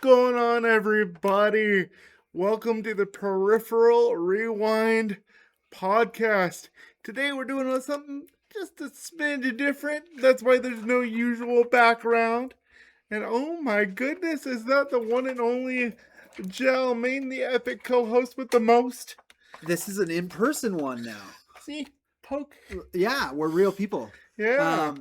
going on, everybody? Welcome to the Peripheral Rewind podcast. Today we're doing something just a smidge different. That's why there's no usual background. And oh my goodness, is that the one and only Gel Main, the epic co-host with the most? This is an in-person one now. See? Poke. Yeah, we're real people. Yeah.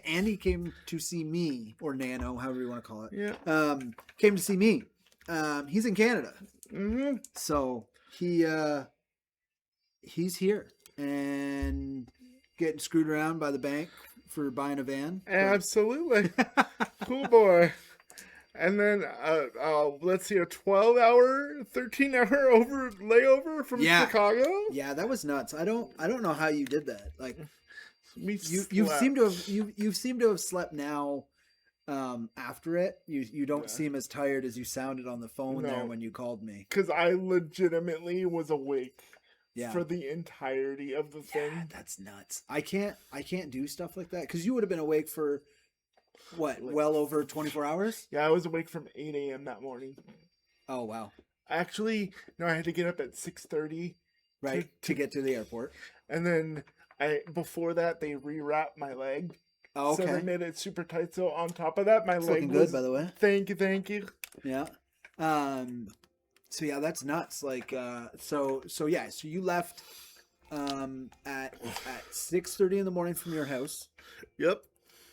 Andy came to see me, or Nano, however you want to call it. Yeah. Came to see me. He's in Canada. Mm-hmm. So he's here and getting screwed around by the bank for buying a van. Absolutely. Cool boy. And then, let's see, a 12-hour, 13-hour layover from Chicago? Yeah, that was nuts. I don't know how you did that. Like, you seem to have slept now. After it, you don't seem as tired as you sounded on the phone there when you called me. Because I legitimately was awake for the entirety of the thing. Yeah, that's nuts. I can't do stuff like that because you would have been awake for what, well over 24 hours? Yeah, I was awake from 8 a.m. that morning. Oh wow! Actually, no, I had to get up at 6:30. Right to get to the airport, and then before that they rewrapped my leg. Oh, okay. So they made it super tight. So on top of that, my leg looking good, by the way. Thank you. Yeah. So yeah, that's nuts. Like, so you left, at 6:30 in the morning from your house. Yep.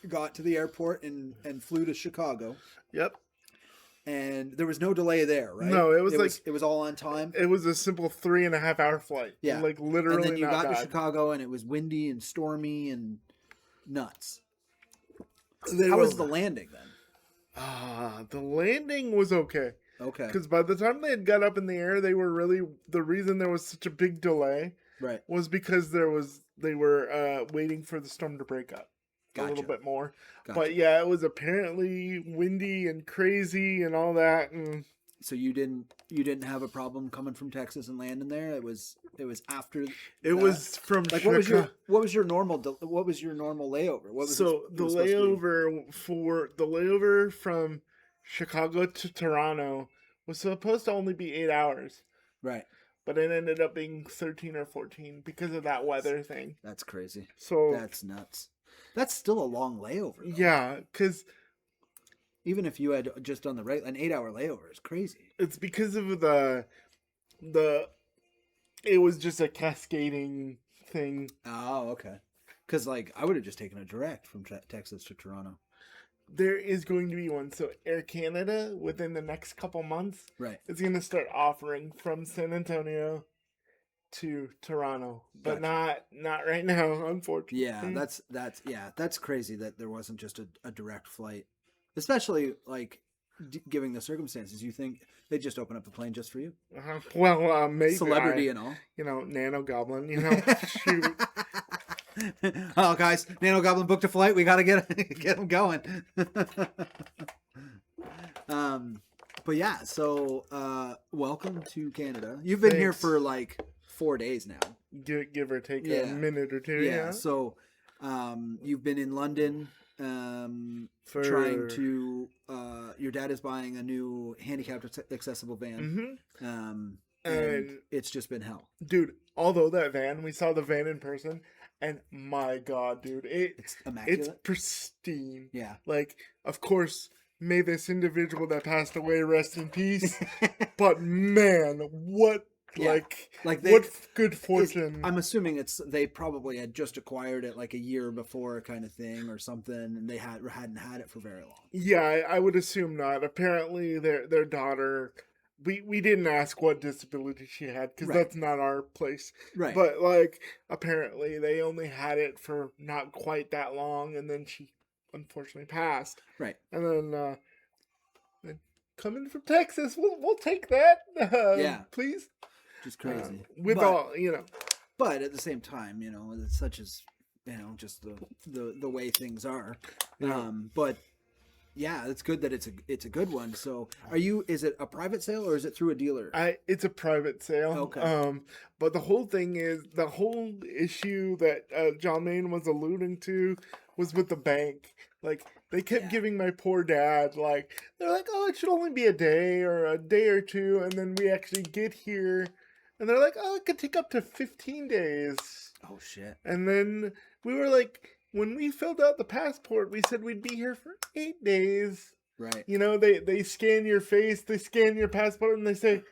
Got to the airport and flew to Chicago. Yep. And there was no delay there, right? No, it was all on time. It was a simple 3.5-hour flight. Yeah. Like literally. And then you got to Chicago and it was windy and stormy and nuts. How was the landing then? The landing was okay. Okay. Because by the time they had got up in the air, they were really, the reason there was such a big delay was because they were waiting for the storm to break up a little bit more. Gotcha. But yeah, it was apparently windy and crazy and all that. And so you didn't have a problem coming from Texas and landing there? It was after. It was from like Chicago. What was your normal layover? What was the layover from Chicago to Toronto was supposed to only be 8 hours. Right. But it ended up being 13 or 14 because of that weather thing. That's crazy. So that's nuts. That's still a long layover, though. Yeah, because even if you had just done an 8-hour layover is crazy. It's because of the it was just a cascading thing. Oh, okay. Because I would have just taken a direct from Texas to Toronto. There is going to be one. So Air Canada, within the next couple months, is going to start offering from San Antonio to Toronto, but not right now, unfortunately. Yeah, that's crazy that there wasn't just a direct flight, especially given the circumstances. You think they just open up the plane just for you? Well, maybe celebrity and all. Nano Goblin. Shoot. Oh, guys, Nano Goblin booked a flight. We got to get him going. But yeah, so welcome to Canada. You've been here for 4 days now, give or take a minute or two. Yeah. So, you've been in London, trying to. Your dad is buying a new handicapped accessible van. Mm-hmm. And it's just been hell, dude. Although that van, we saw the van in person, and my God, dude, it's immaculate. It's pristine. Yeah. Of course, may this individual that passed away rest in peace. But man, what. What good fortune. I'm assuming they probably had just acquired it a year before kind of thing or something, and they hadn't had it for very long. Yeah, I would assume not. Apparently their daughter, we didn't ask what disability she had because that's not our place. Right. But apparently they only had it for not quite that long, and then she unfortunately passed. Right. And then coming from Texas, we'll take that. Please. Just crazy. But at the same time, such as, just the way things are. Yeah. But yeah, it's good that it's a good one. So, is it a private sale or is it through a dealer? It's a private sale. Okay. But the whole thing is the whole issue that John Maine was alluding to was with the bank. Like they kept giving my poor dad they're like, oh, it should only be a day or a day or two, and then we actually get here, and they're like, oh, it could take up to 15 days. Oh shit. And then we were like, when we filled out the passport, we said we'd be here for 8 days. Right. You know, they scan your face, they scan your passport, and they say,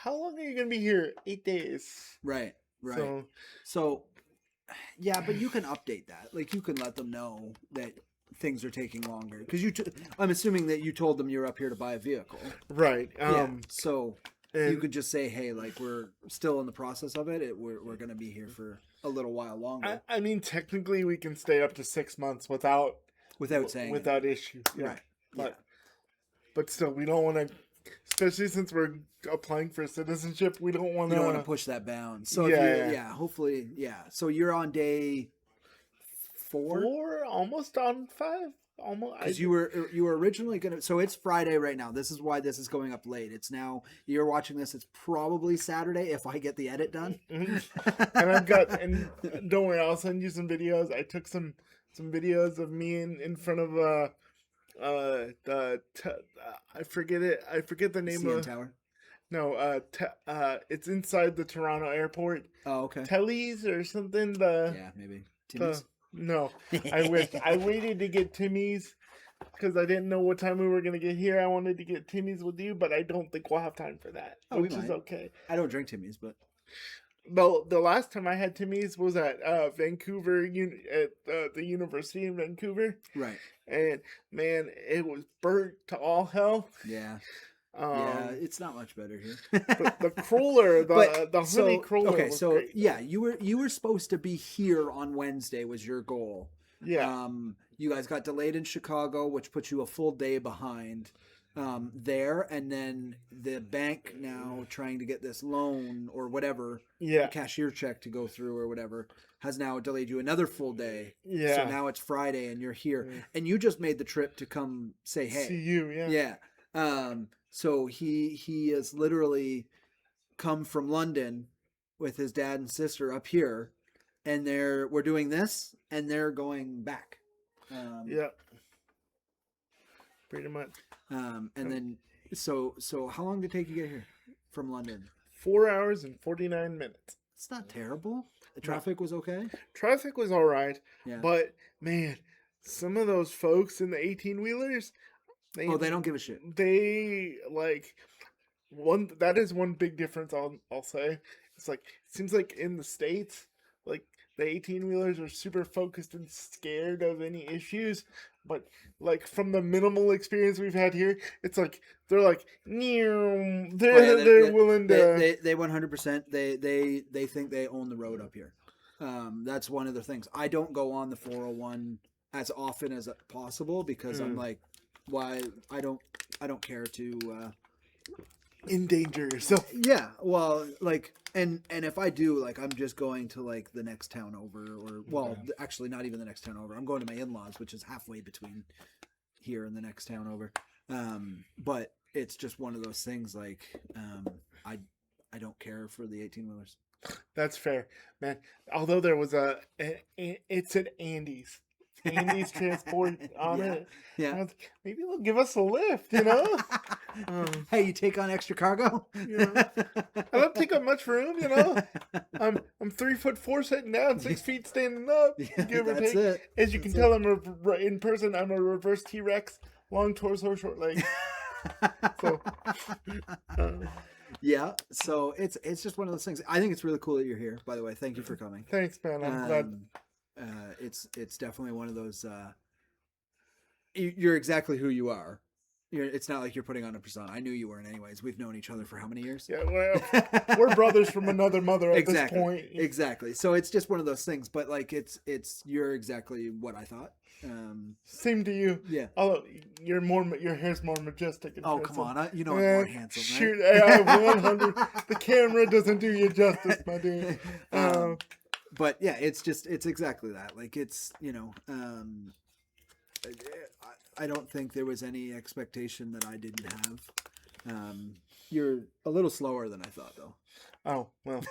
how long are you going to be here? 8 days. Right. So, yeah, but you can update that. Like, you can let them know that things are taking longer. Because I'm assuming that you told them you're up here to buy a vehicle. Right. So you could just say, hey, like, we're still in the process of it. We're going to be here for a little while longer. I mean, technically, we can stay up to 6 months without issue. Yeah. Right. But still, we don't want to, especially since we're applying for citizenship, we don't want to. You don't want to push that bound. So hopefully, So you're on day 4, almost on 5. Almost. Because you were originally gonna. So it's Friday right now. This is why this is going up late. It's now you're watching this. It's probably Saturday if I get the edit done. Mm-hmm. And don't worry, I'll send you some videos. I took some videos of me in front of I forget the name CN of Tower. No, it's inside the Toronto airport. Oh, okay. Telly's or something. Maybe Timmy's. No, I waited to get Timmy's because I didn't know what time we were gonna get here. I wanted to get Timmy's with you, but I don't think we'll have time for that, which is okay. I don't drink Timmy's, but the last time I had Timmy's was at Vancouver, at the university in Vancouver. Right. And man, it was burnt to all hell. Yeah. It's not much better here. the crawler, the honey crawler. Okay, was so great. you were supposed to be here on Wednesday was your goal. Yeah. You guys got delayed in Chicago, which puts you a full day behind there, and then the bank now trying to get this loan or whatever, cashier check to go through or whatever, has now delayed you another full day. Yeah. So now it's Friday and you're here, and you just made the trip to come say hey. See you, yeah. Yeah. So he has literally come from London with his dad and sister up here, and we're doing this, and they're going back. Yeah. Pretty much. And then so how long did it take you to get here from London? 4 hours and 49 minutes. It's not terrible. The traffic was okay. Traffic was all right. Yeah. But man, some of those folks in the 18-wheelers. They don't give a shit. They that is one big difference I'll say. It's like it seems like in the States, like the 18-wheelers are super focused and scared of any issues, but like from the minimal experience we've had here, it's like they're like they're willing to they 100% they think they own the road up here. That's one of the things. I don't go on the 401 as often as possible because I'm like, why I don't care to endanger yourself. Yeah, well, like, and if I do, like, I'm just going to like the next town over, or actually not even the next town over. I'm going to my in-laws, which is halfway between here and the next town over. But it's just one of those things. Like, I don't care for the 18-wheelers. That's fair, man. Although there was it said Andy's transport on it. Yeah. Like, maybe they'll give us a lift, you know? Hey, you take on extra cargo? I don't take up much room, you know? I'm 3'4" sitting down, 6 feet standing up. Yeah, give or that's take. it. As you can tell, in person, I'm a reverse T-Rex, long torso, short legs. So, yeah, so it's just one of those things. I think it's really cool that you're here, by the way. Thank you for coming. Thanks, man. I'm glad. It's definitely one of those. You're exactly who you are. It's not like you're putting on a persona. I knew you weren't, anyways. We've known each other for how many years? Yeah, well, we're brothers from another mother at this point. Exactly. So it's just one of those things. But like, you're exactly what I thought. Same to you. Yeah. Although your hair's more majestic. And handsome. Come on, I'm more handsome. Shoot, right? 100. The camera doesn't do you justice, my dude. But yeah, it's exactly that. Like, it's, don't think there was any expectation that I didn't have. You're a little slower than I thought, though. Oh, well.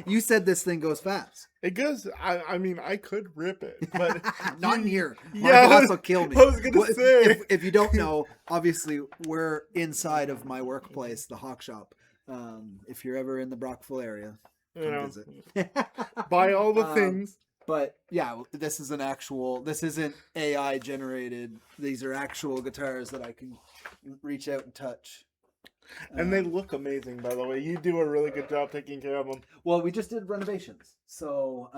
You said this thing goes fast. It goes, I mean, I could rip it, but... Not in here. My boss will kill me. I was going to say. If you don't know, obviously, we're inside of my workplace, the Hawk Shop. If you're ever in the Brockville area, come visit. Buy all the things. But yeah, this isn't AI generated. These are actual guitars that I can reach out and touch. And they look amazing, by the way. You do a really good job taking care of them. Well, we just did renovations. So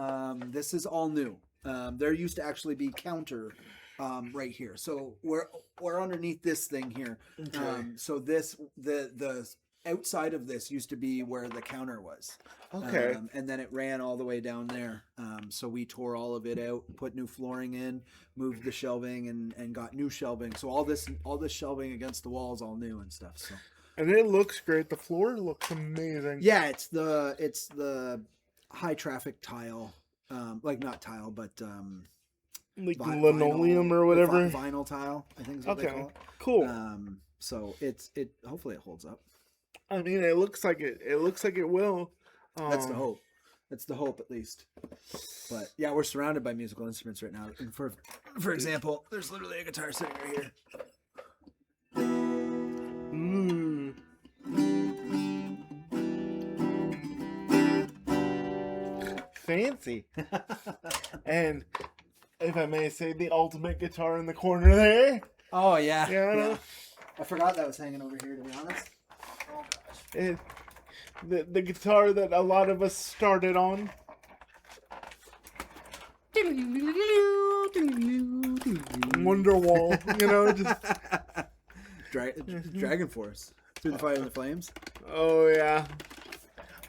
this is all new. There used to actually be counter right here. So we're underneath this thing here. Okay. So the outside of this used to be where the counter was. Okay. And then it ran all the way down there. So we tore all of it out, put new flooring in, moved the shelving and got new shelving. So all this shelving against the wall is all new and stuff. So. And it looks great. The floor looks amazing. Yeah, it's the high traffic tile, like not tile, but like linoleum vinyl, or whatever. Vinyl tile, I think is what they call it. Cool. So hopefully it holds up. I mean, it looks like it. It looks like it will. That's the hope. That's the hope, at least. But yeah, we're surrounded by musical instruments right now. And for example, there's literally a guitar sitting right here. Fancy. And if I may say, the ultimate guitar in the corner there. Oh yeah. Yeah. I forgot that was hanging over here, to be honest. Oh gosh. The guitar that a lot of us started on. Wonderwall, just Dragon Force. Through the Fire and the Flames. Oh yeah.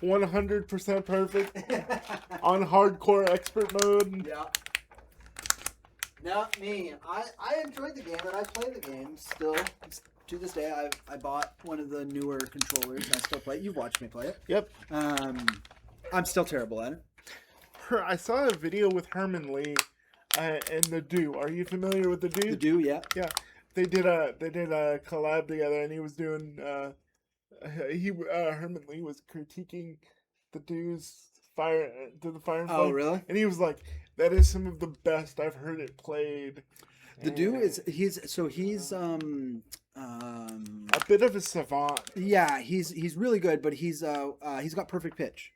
100% perfect. On hardcore expert mode. Yeah. Not me. I enjoyed the game and I play the game still. To this day, I bought one of the newer controllers and I still play it. You've watched me play it. Yep. I'm still terrible at it. I saw a video with Herman Lee and the Do. Are you familiar with the Do? The Do, yeah. Yeah. They did a collab together and he was doing Herman Lee was critiquing the Do's Fire and Flame. Oh, really? And he was like, that is some of the best I've heard it played. The Do he's a bit of a savant. Yeah, he's really good, but he's got perfect pitch.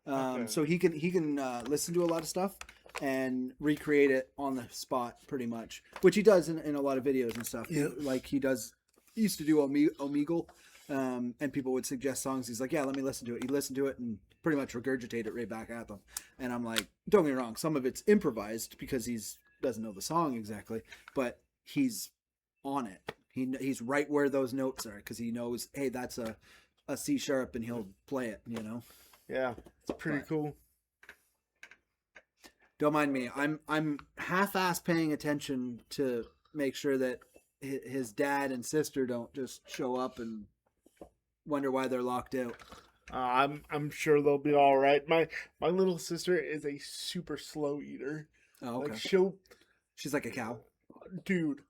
So he can listen to a lot of stuff and recreate it on the spot pretty much, which he does in a lot of videos and stuff. Yeah. He used to do Omegle, and people would suggest songs. He's like, yeah, let me listen to it. He listened to it and pretty much regurgitate it right back at them. And I'm like, don't get me wrong, some of it's improvised because he's doesn't know the song exactly, but he's on it. He's right where those notes are because he knows, hey, that's a C sharp, and he'll play it. Yeah, it's pretty cool. Don't mind me. I'm half-ass paying attention to make sure that his dad and sister don't just show up and wonder why they're locked out. I'm sure they'll be all right. My little sister is a super slow eater. Oh, okay. Like she's like a cow, dude.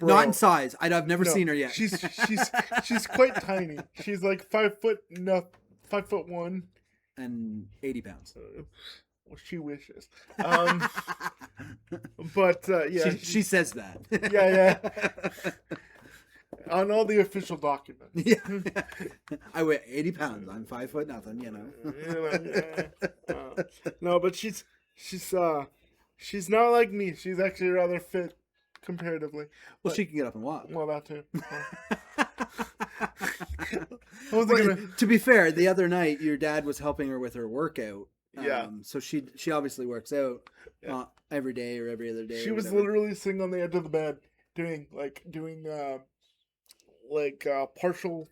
Not in size. I've never seen her yet. She's quite tiny. She's like 5'1" and 80 pounds. Well, she wishes. But yeah, she says that. Yeah. On all the official documents. Yeah. I weigh 80 pounds. I'm 5 foot nothing. No, but she's not like me. She's actually rather fit comparatively. Well, she can get up and walk. Well, that too. To be fair, the other night your dad was helping her with her workout. Yeah. So she obviously works out every day or every other day. She was literally sitting on the edge of the bed doing partial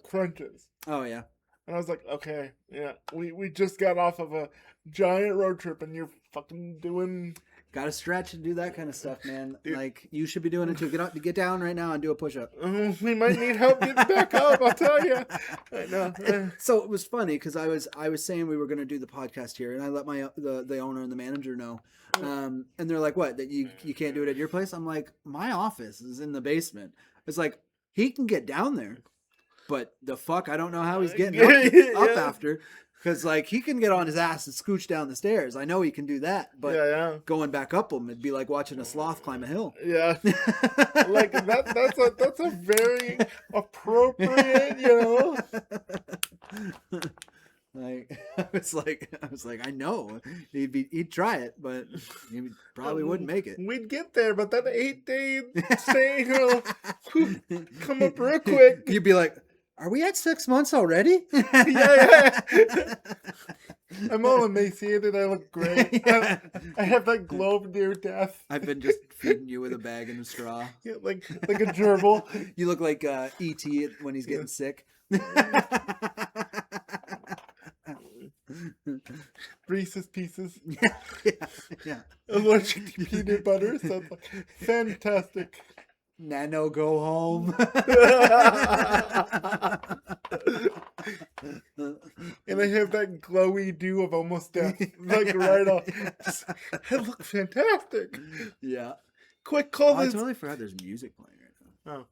crunches. Oh yeah. And I was like, okay, yeah, we just got off of a giant road trip and you're fucking doing Gotta stretch and do that kind of stuff, man. Dude. Like, you should be doing it too. Get down right now and do a push-up. We might need help getting back up, I'll tell you. I know. So it was funny because I was saying we were going to do the podcast here, and I let the owner and the manager know. And they're like, what, that you can't do it at your place? I'm like, my office is in the basement. It's like, he can get down there, but the fuck, I don't know how he's getting up after. Because, like, he can get on his ass and scooch down the stairs. I know he can do that. But going back up them, it'd be like watching a sloth climb a hill. Yeah. Like, that's a very appropriate, you know. Like, I was like, I know. He'd try it, but he probably wouldn't make it. We'd get there, but that 8-day stay, come up real quick. You'd be like, are we at 6 months already? Yeah. I'm all emaciated. I look great. I have that glow of near death. I've been just feeding you with a bag and a straw. Yeah, like a gerbil. You look like E.T. when he's getting sick. Reese's Pieces. Yeah. Allergic to peanut butter. So it's like, fantastic. Nano, go home. And I have that glowy dew of almost death. Like right off. I look fantastic. Yeah. Quick, call this. I totally forgot there's music playing right now. Oh.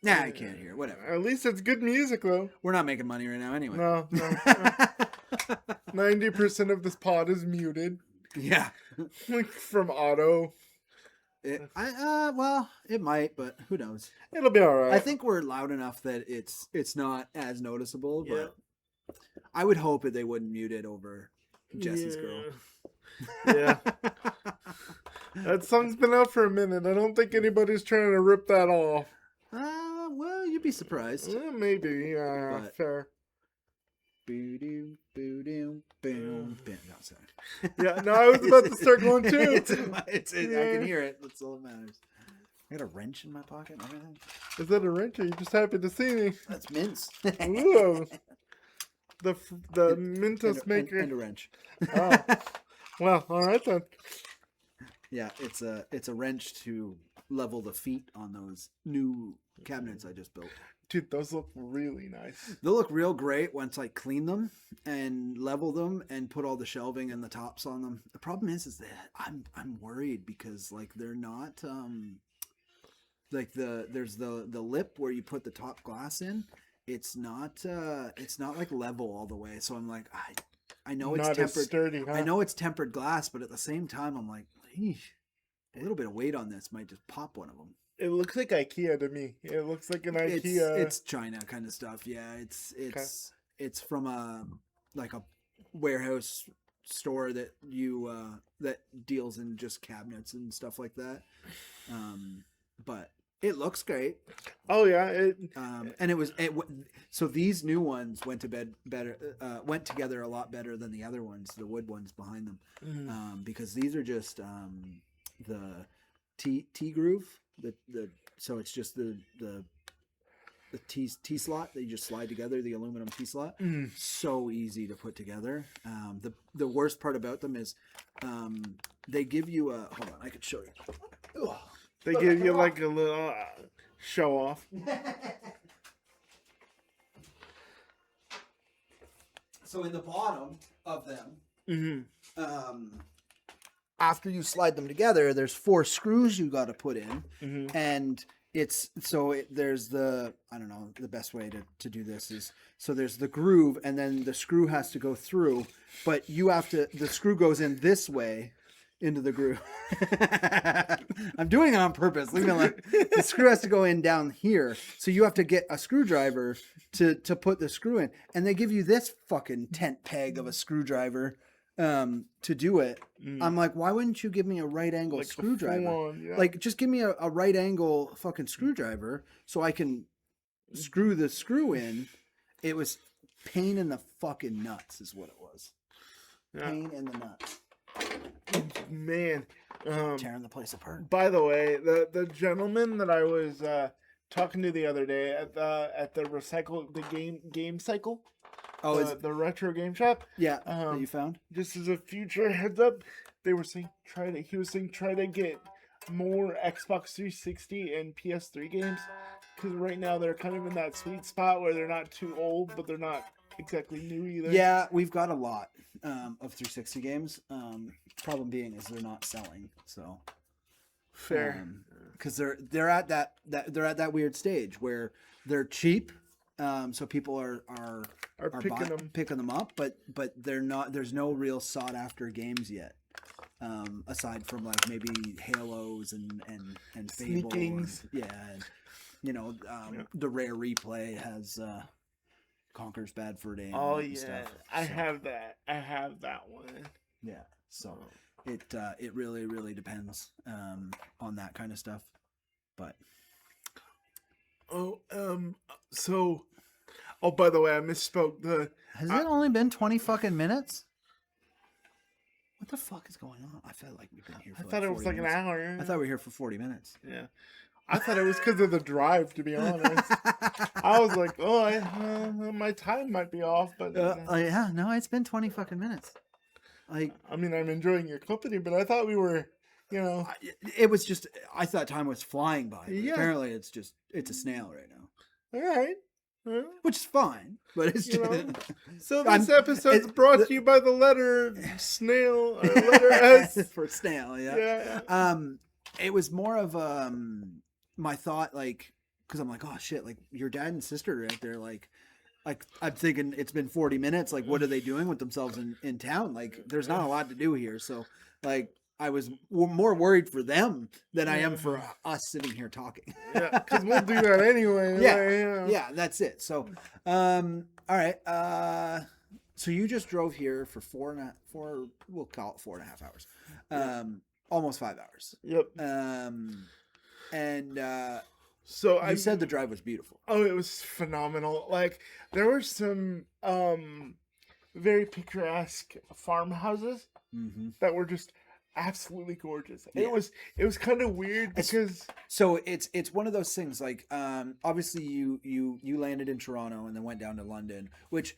Nah, I can't hear. Whatever. At least it's good music, though. We're not making money right now anyway. No. 90% of this pod is muted. Yeah. Like from auto. Well, it might, but who knows? It'll be all right. I think we're loud enough that it's not as noticeable, but I would hope that they wouldn't mute it over Jesse's Girl. Yeah. That song's been out for a minute. I don't think anybody's trying to rip that off. Well, you'd be surprised. Maybe. Fair. Boo-doo, boo-doo, boom, boom. No, sorry. Yeah, no, I was about to start going too. I can hear it. That's all that matters. I got a wrench in my pocket and everything. Is that a wrench? Or are you just happy to see me? That's mince. Ooh. The Mentos maker. And a wrench. Oh. Well, all right then. Yeah, it's a wrench to level the feet on those new cabinets I just built. Dude, those look really nice. They'll look real great once I clean them and level them and put all the shelving and the tops on them. The problem is that I'm worried because like they're not like there's the lip where you put the top glass in. It's not like level all the way. So I'm like I know it's not tempered. As sturdy, huh? I know it's tempered glass, but at the same time I'm like, a little bit of weight on this might just pop one of them. It looks like IKEA to me. It looks like an IKEA. It's China kind of stuff. Yeah, it's from a warehouse store that that deals in just cabinets and stuff like that. But it looks great. Oh yeah. So these new ones went together a lot better than the other ones, the wood ones behind them, because these are just the T groove. So it's just the T slot that you just slide together, the aluminum T slot. So easy to put together. The worst part about them is they give you a hold on, I could show you. They give you like a little show off. So in the bottom of them, after you slide them together, there's 4 screws you got to put in, and there's the the best way to do this is so there's the groove, and then the screw has to go through, but the screw goes in this way into the groove. I'm doing it on purpose. Leave me alone. The screw has to go in down here, so you have to get a screwdriver to put the screw in, and they give you this fucking tent peg of a screwdriver to do it. I'm like, why wouldn't you give me a right angle like screwdriver? Like, just give me a right angle fucking screwdriver so I can screw the screw in. It was pain in the fucking nuts is what it was. Pain in the nuts. Man, tearing the place apart. By the way, the gentleman that I was talking to the other day at the game cycle, Oh, the retro game shop. Yeah, that you found? Just as a future heads up, they were saying he was saying try to get more Xbox 360 and PS3 games, because right now they're kind of in that sweet spot where they're not too old, but they're not exactly new either. Yeah, we've got a lot of 360 games. Problem being is they're not selling, so fair, because they're at that weird stage where they're cheap. So people are picking them up, but they're not. There's no real sought after games yet, aside from like maybe Halos and Fable. Sneakings. The rare replay has Conker's Bad Fur Day. Oh yeah, stuff, I have that. I have that one. Yeah, so it really depends on that kind of stuff, but. By the way, I misspoke. Has it only been 20 fucking minutes? What the fuck is going on? I felt like we've been here for I thought it was like minutes. an hour. I thought we were here for 40 minutes. Yeah. I thought it was because of the drive, to be honest. I was like, my time might be off, but... yeah, no, it's been 20 fucking minutes. I mean, I'm enjoying your company, but I thought we were, It was just, I thought time was flying by. Yeah. Apparently it's a snail right now. All right. Which is fine, but it's just... So this episode's brought to you by the letter snail, or letter S. For snail, yeah. It was more of my thought, like, because I'm like, oh shit, like your dad and sister are out there, like I'm thinking it's been 40 minutes, like what are they doing with themselves in town? Like there's not a lot to do here, so like I was more worried for them than I am for us sitting here talking. Yeah, because we'll do that anyway. Yeah, that's it. So, all right. So you just drove here for we'll call it 4.5 hours. Almost 5 hours. Yep. So you said the drive was beautiful. Oh, it was phenomenal. Like there were some very picturesque farmhouses that were just absolutely gorgeous. Yeah. It was kind of weird because it's one of those things like obviously you landed in Toronto and then went down to London, which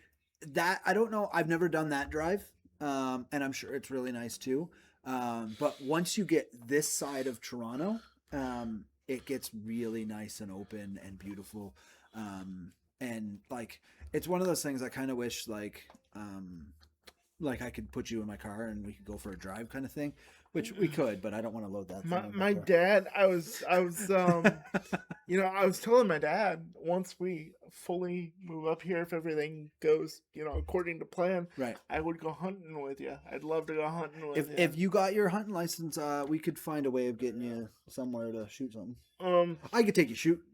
that I don't know, I've never done that drive, and I'm sure it's really nice too, but once you get this side of Toronto, it gets really nice and open and beautiful, and like it's one of those things I kind of wish like I could put you in my car and we could go for a drive kind of thing, which we could, but I don't want to load that. My dad, I was I was telling my dad once we fully move up here, if everything goes, according to plan, right, I would go hunting with you. I'd love to go hunting with you. If you got your hunting license, we could find a way of getting you somewhere to shoot something. I could take you shooting.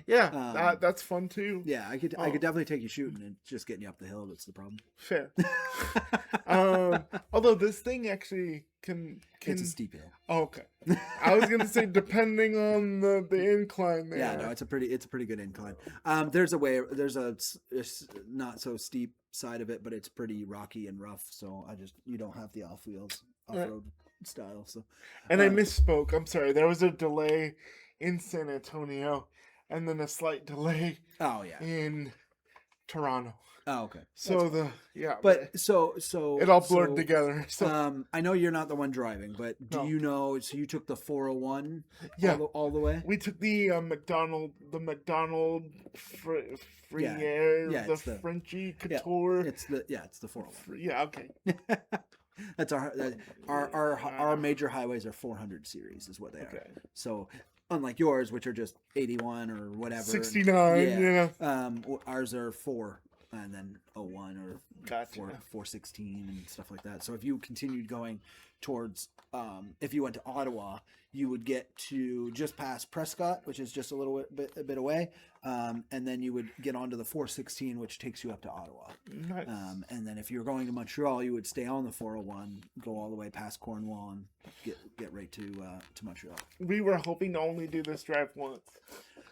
Yeah, that's fun too. Yeah, I could definitely take you shooting, and just getting you up the hill that's the problem. Fair. Although this thing actually can it's a steep hill. Oh, okay. I was gonna say depending on the incline there. Yeah, no, it's a pretty good incline. There's a not so steep side of it, but it's pretty rocky and rough. So you don't have the off road style. So, and I misspoke. I'm sorry. There was a delay in San Antonio, and then a slight delay. Oh yeah. In Toronto. Oh okay. So but so it all blurred together. So I know you're not the one driving, but do you know? So you took the 401. Yeah. All the way. We took the McDonald Friere, the Frenchy Couture. Yeah, it's the 401. Yeah. Okay. That's our major highways are 400 series is what they are. So unlike yours, which are just 81 or whatever, 69, ours are 4 and then 01 or 416 and stuff like that. So if you continued going towards, if you went to Ottawa, you would get to just past Prescott, which is just a bit away, and then you would get onto the 416, which takes you up to Ottawa. Nice. And then if you're going to Montreal, you would stay on the 401, go all the way past Cornwall, and get right to Montreal. We were hoping to only do this drive once.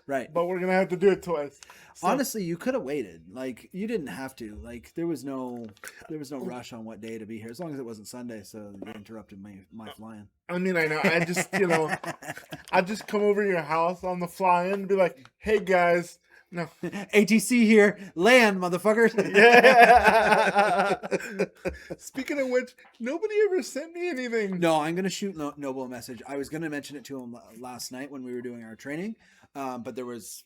Right. But we're going to have to do it twice. So. Honestly, you could have waited. Like, you didn't have to. Like, there was no rush on what day to be here, as long as it wasn't Sunday, so you interrupted my flying. I mean, I know. I just, I'd just come over to your house on the fly-in and be like, hey, guys, No. ATC here. Land, motherfuckers. Yeah. Speaking of which, nobody ever sent me anything. No, I'm going to shoot Noble a message. I was going to mention it to him last night when we were doing our training, but there was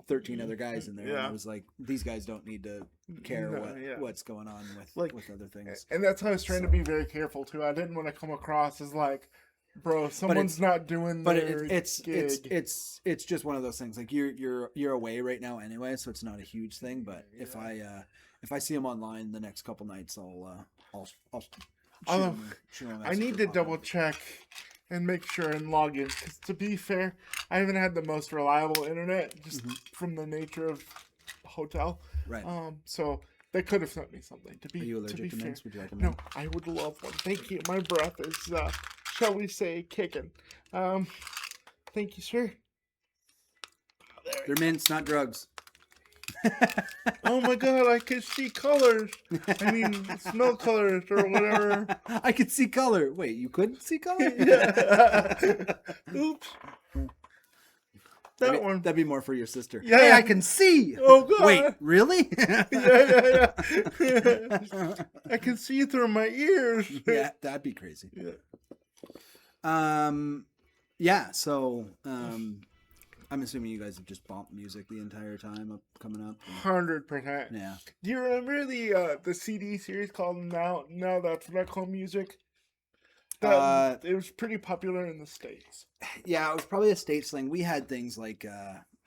13 other guys in there. Yeah. And I was like, these guys don't need to care what's going on with other things. And that's how I was trying to be very careful, too. I didn't want to come across as like, bro, someone's not doing their gig. It's just one of those things. Like you're away right now anyway, so it's not a huge thing. But if I see him online the next couple nights, I'll shoot him I need to double check and make sure and log in. Because to be fair, I haven't had the most reliable internet just from the nature of the hotel. Right. So they could have sent me something. Are you allergic to mints? Would you like a mint? No, I would love one. Thank you. My breath is, shall we say, kicking. Thank you, sir. They're mints, not drugs. Oh my god, I can see colors. I mean, smell colors or whatever. I could see color. Wait, you couldn't see color? Yeah. Oops. That'd be more for your sister. Yeah. Hey, I can see. Oh god. Wait, really? Yeah. I can see through my ears. Yeah, that'd be crazy. Yeah. Yeah. So, I'm assuming you guys have just bumped music the entire time coming up. 100%. Yeah. Do you remember the CD series called Now That's What I Call Music? It was pretty popular in the States. Yeah, it was probably a States thing. We had things like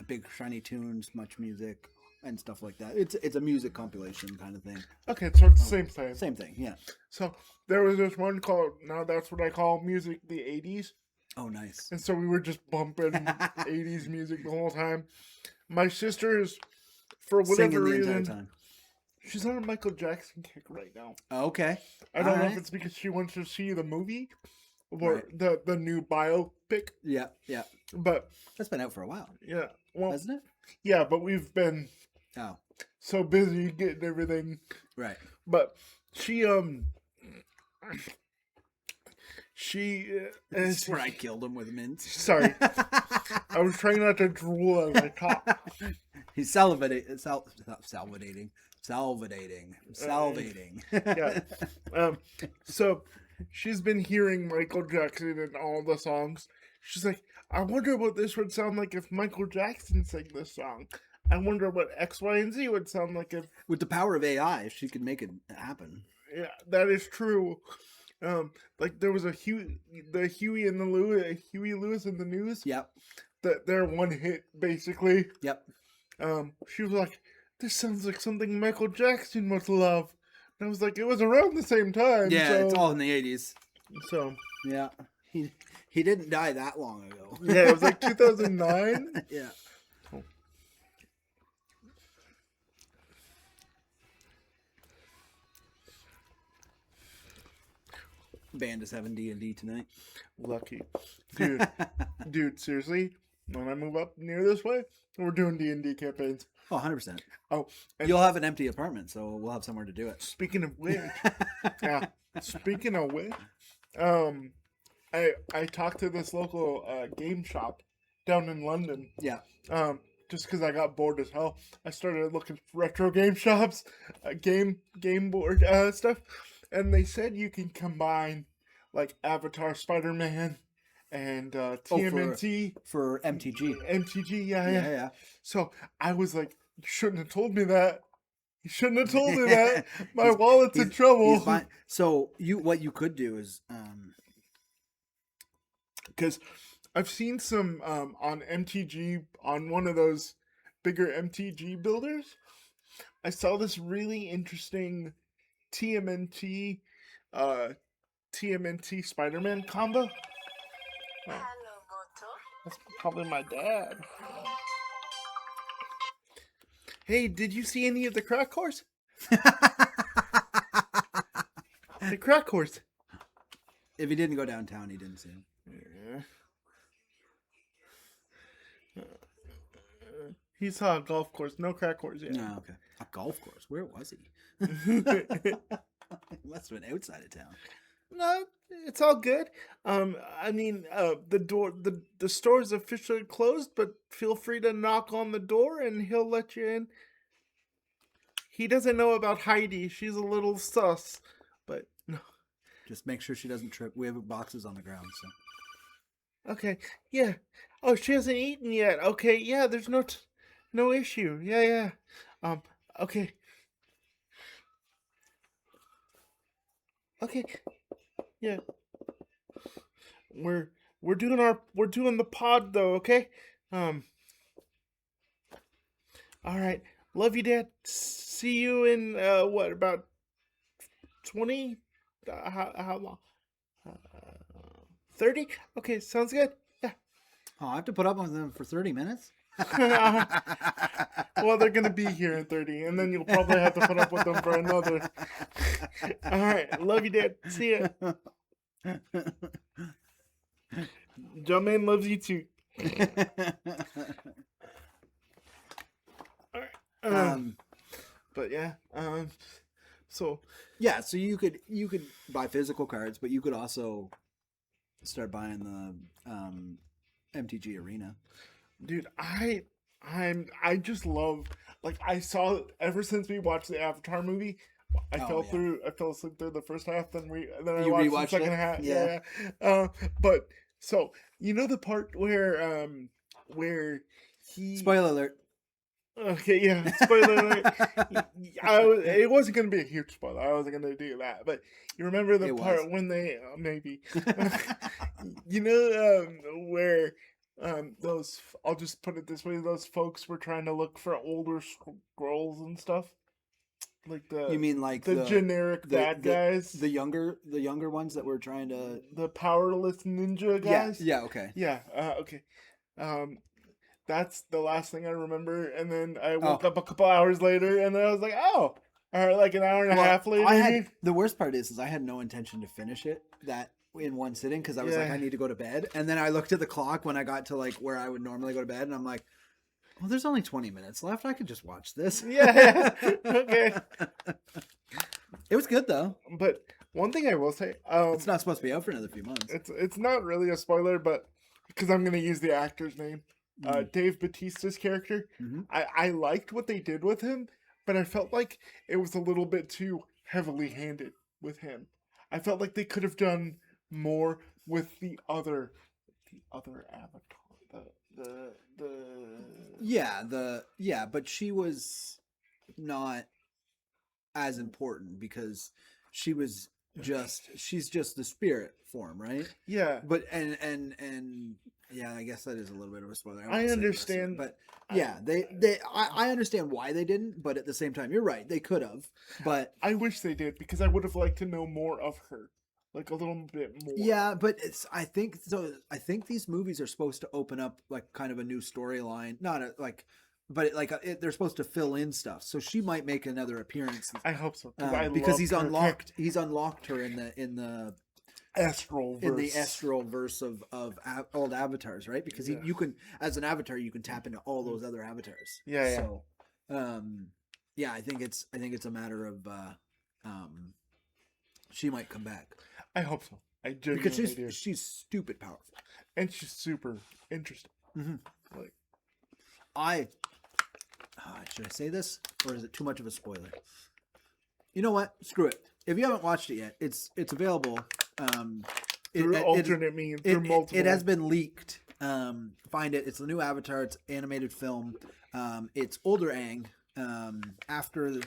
Big Shiny Tunes, Much Music, and stuff like that. It's a music compilation kind of thing. Okay, so it's the same thing. Same thing, yeah. So there was this one called Now That's What I Call Music, the 80s. Oh, nice. And so we were just bumping 80s music the whole time. My sister is, for whatever reason, she's on a Michael Jackson kick right now. Okay. I don't know if it's because she wants to see the movie or the new biopic. Yeah. But that's been out for a while. Yeah. Well, hasn't it? Yeah, but we've been so busy getting everything. Right. But she this is where I killed him with mints. Sorry. I was trying not to drool as I talk. He's salivating. Yeah. So she's been hearing Michael Jackson in all the songs. She's like, I wonder what this would sound like if Michael Jackson sang this song. I wonder what X, Y, and Z would sound like if... With the power of AI, she could make it happen. Yeah, that is true. Like there was Huey Lewis and the News. Yep. Their one hit, basically. Yep. She was like, this sounds like something Michael Jackson must love. And I was like, it was around the same time. Yeah, so... it's all in the 80s. So. Yeah. He didn't die that long ago. Yeah, it was like 2009. Yeah. Band is having D&D tonight. Lucky. Dude, seriously, when I move up near this way, we're doing D&D campaigns. Oh, 100%. Oh, you'll have an empty apartment, so we'll have somewhere to do it. Speaking of which, I talked to this local game shop down in London. Yeah. Just because I got bored as hell, I started looking for retro game shops, game board stuff. And they said you can combine like Avatar, Spider-Man, and TMNT. For MTG. MTG, yeah. So I was like, you shouldn't have told me that. You shouldn't have told me that. My wallet's in trouble. So what you could do is... Because I've seen some on MTG, on one of those bigger MTG builders. I saw this really interesting... TMNT Spider-Man combo. Oh, that's probably my dad. Hey, did you see any of the crack course? The crack course. If he didn't go downtown, he didn't see him. Yeah. He saw a golf course, no crack course yet. No, okay. A golf course? Where was he? He must have been outside of town. No, it's all good. I mean, the store is officially closed, but feel free to knock on the door and he'll let you in. He doesn't know about Heidi. She's a little sus, but no. Just make sure she doesn't trip. We have boxes on the ground, so. Okay, yeah. Oh, she hasn't eaten yet. Okay, yeah. There's no issue. Yeah, yeah. Okay, okay. Yeah, we're we're doing the pod though. Okay. Um. All right. Love you, Dad. See you in what about 20? How long? 30? Okay, sounds good. Yeah. Oh, I have to put up with them for 30 minutes? Well, they're going to be here in 30, and then you'll probably have to put up with them for another. All right. Love you, Dad. See ya. Jumpman loves you too. All right. But yeah. So yeah, so you could buy physical cards, but you could also start buying the MTG Arena. Dude, I just love, like, I saw ever since we watched the Avatar movie. I fell asleep through the first half, then I watched the second half. Yeah. But so you know the part where he spoiler alert. Okay, yeah, spoiler alert. It wasn't going to be a huge spoiler. I wasn't going to do that. But you remember the part when they, maybe, you know, where those, I'll just put it this way, those folks were trying to look for older scrolls and stuff? Like you mean like the generic bad guys? The younger ones that were trying to... The powerless ninja guys? Yeah, okay. Yeah, okay. That's the last thing I remember, and then I woke up a couple hours later, and then I was like, "Oh, or like an hour and a half later." The worst part is I had no intention to finish it that in one sitting because I was like, I need to go to bed, and then I looked at the clock when I got to like where I would normally go to bed, and I'm like, well, there's only 20 minutes left. I could just watch this. Yeah. Okay. It was good though. But one thing I will say, it's not supposed to be out for another few months. It's not really a spoiler, but because I'm going to use the actor's name. Dave Bautista's character. Mm-hmm. I liked what they did with him, but I felt like it was a little bit too heavily handed with him. I felt like they could have done more with the other Avatar. But she was not as important because she's just the spirit form, right? Yeah. But and yeah, I guess that is a little bit of a spoiler. I understand, but yeah, I understand why they didn't, but at the same time, you're right, they could have. But I wish they did because I would have liked to know more of her, like a little bit more. Yeah, but I think these movies are supposed to open up like kind of a new storyline, they're supposed to fill in stuff. So she might make another appearance. I hope so because he's unlocked her in the astral verse. In the astral verse of old avatars, right? Because you can, as an avatar, you can tap into all those other avatars. Yeah. So, I think it's a matter of she might come back. I hope so. I genuinely do. She's stupid powerful, and she's super interesting. Mm-hmm. Should I say this, or is it too much of a spoiler? You know what? Screw it. If you haven't watched it yet, it's available. Through alternate means, through multiple. It has been leaked. Find it. It's the new Avatar. It's animated film. It's older Aang, after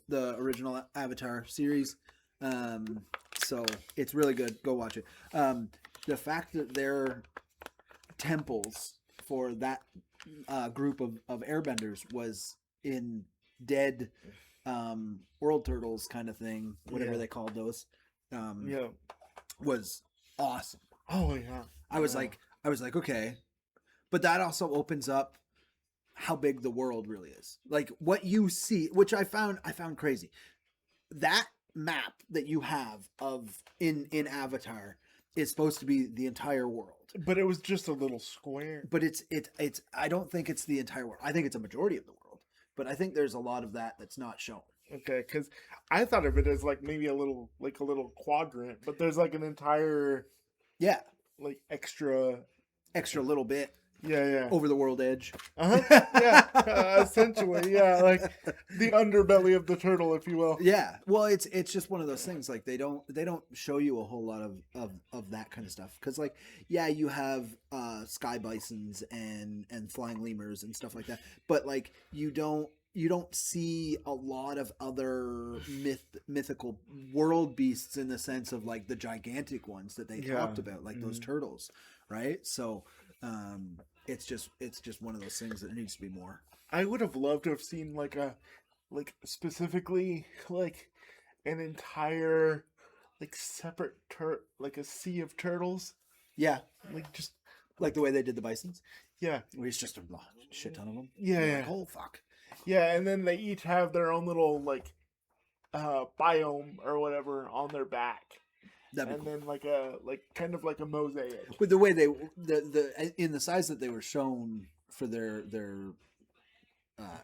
the original Avatar series. So it's really good. Go watch it. The fact that their temples for that group of airbenders was in dead world turtles kind of thing, whatever they called those, was awesome. Oh yeah. I was like, okay, but that also opens up how big the world really is. Like what you see, which I found crazy. That map that you have of in Avatar is supposed to be the entire world. But it was just a little square. But it's I don't think it's the entire world. I think it's a majority of the world. But I think there's a lot of that that's not shown. Okay, because I thought of it as like maybe a little quadrant, but there's like an entire Yeah, like extra. extra little bit Yeah, yeah. over the world edge. Uh huh. Yeah. Essentially, yeah. Like the underbelly of the turtle, if you will. Yeah, well, it's just one of those things. Like they don't show you a whole lot of that kind of stuff because like yeah, you have sky bisons and flying lemurs and stuff like that, but like you don't see a lot of other mythical world beasts in the sense of like the gigantic ones that they talked about, like those turtles, right? So it's just one of those things that needs to be more. I would have loved to have seen like specifically like an entire like separate like a sea of turtles. Yeah, Like just like the way they did the bisons. yeah. Where it's just a shit ton of them. Yeah, yeah. Like, oh fuck. Yeah, and then they each have their own little like biome or whatever on their back. That'd be And cool. then like a like kind of like a mosaic. With the way they the in the size that they were shown for their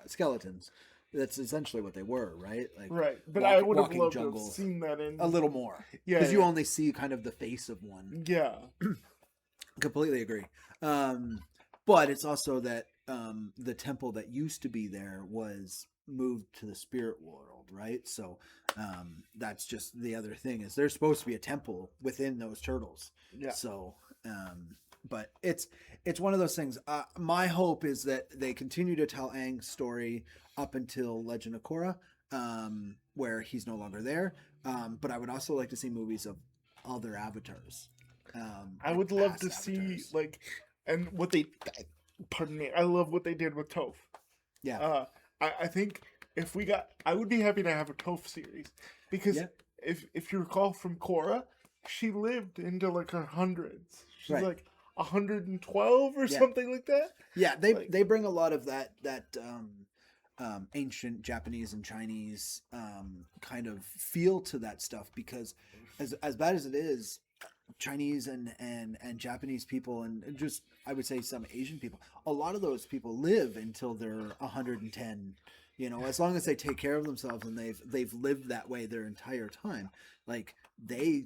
skeletons, that's essentially what they were, right? Like Right. But I would have walking loved to have jungles. seen that in A little more. Yeah. Because you only see kind of the face of one. Yeah. Completely agree. But it's also that the temple that used to be there was moved to the spirit world, right? So that's just the other thing is there's supposed to be a temple within those turtles. Yeah. So, but it's one of those things. My hope is that they continue to tell Aang's story up until Legend of Korra, where he's no longer there. But I would also like to see movies of other avatars. I would love to see avatars. like and what they pardon me, I love what they did with Toph. Yeah. I think if we got I would be happy to have a Toph series. Because if you recall from Korra, she lived into like her hundreds. She's like 112 or something like that. Yeah, they bring a lot of that ancient Japanese and Chinese kind of feel to that stuff because as bad as it is, Chinese and Japanese people and just I would say some Asian people, a lot of those people live until they're 110. You know, as long as they take care of themselves and they've lived that way their entire time, like they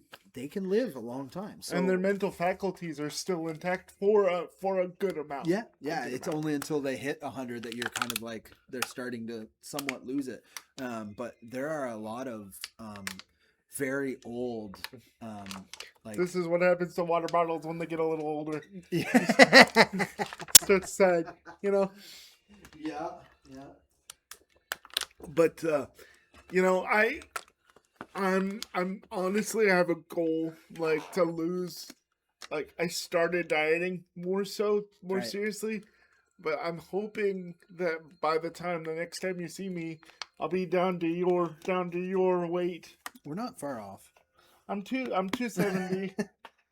can live a long time. So, and their mental faculties are still intact for a good amount. Yeah, yeah. It's only until they hit 100 that you're kind of like they're starting to somewhat lose it. But there are a lot of very old like this is what happens to water bottles when they get a little older. Yeah. Starts sad, you know. Yeah. But you know, I'm honestly I have a goal like to lose like I started dieting more seriously, but I'm hoping that by the time the next time you see me, I'll be down to your weight. We're not far off. I'm 270,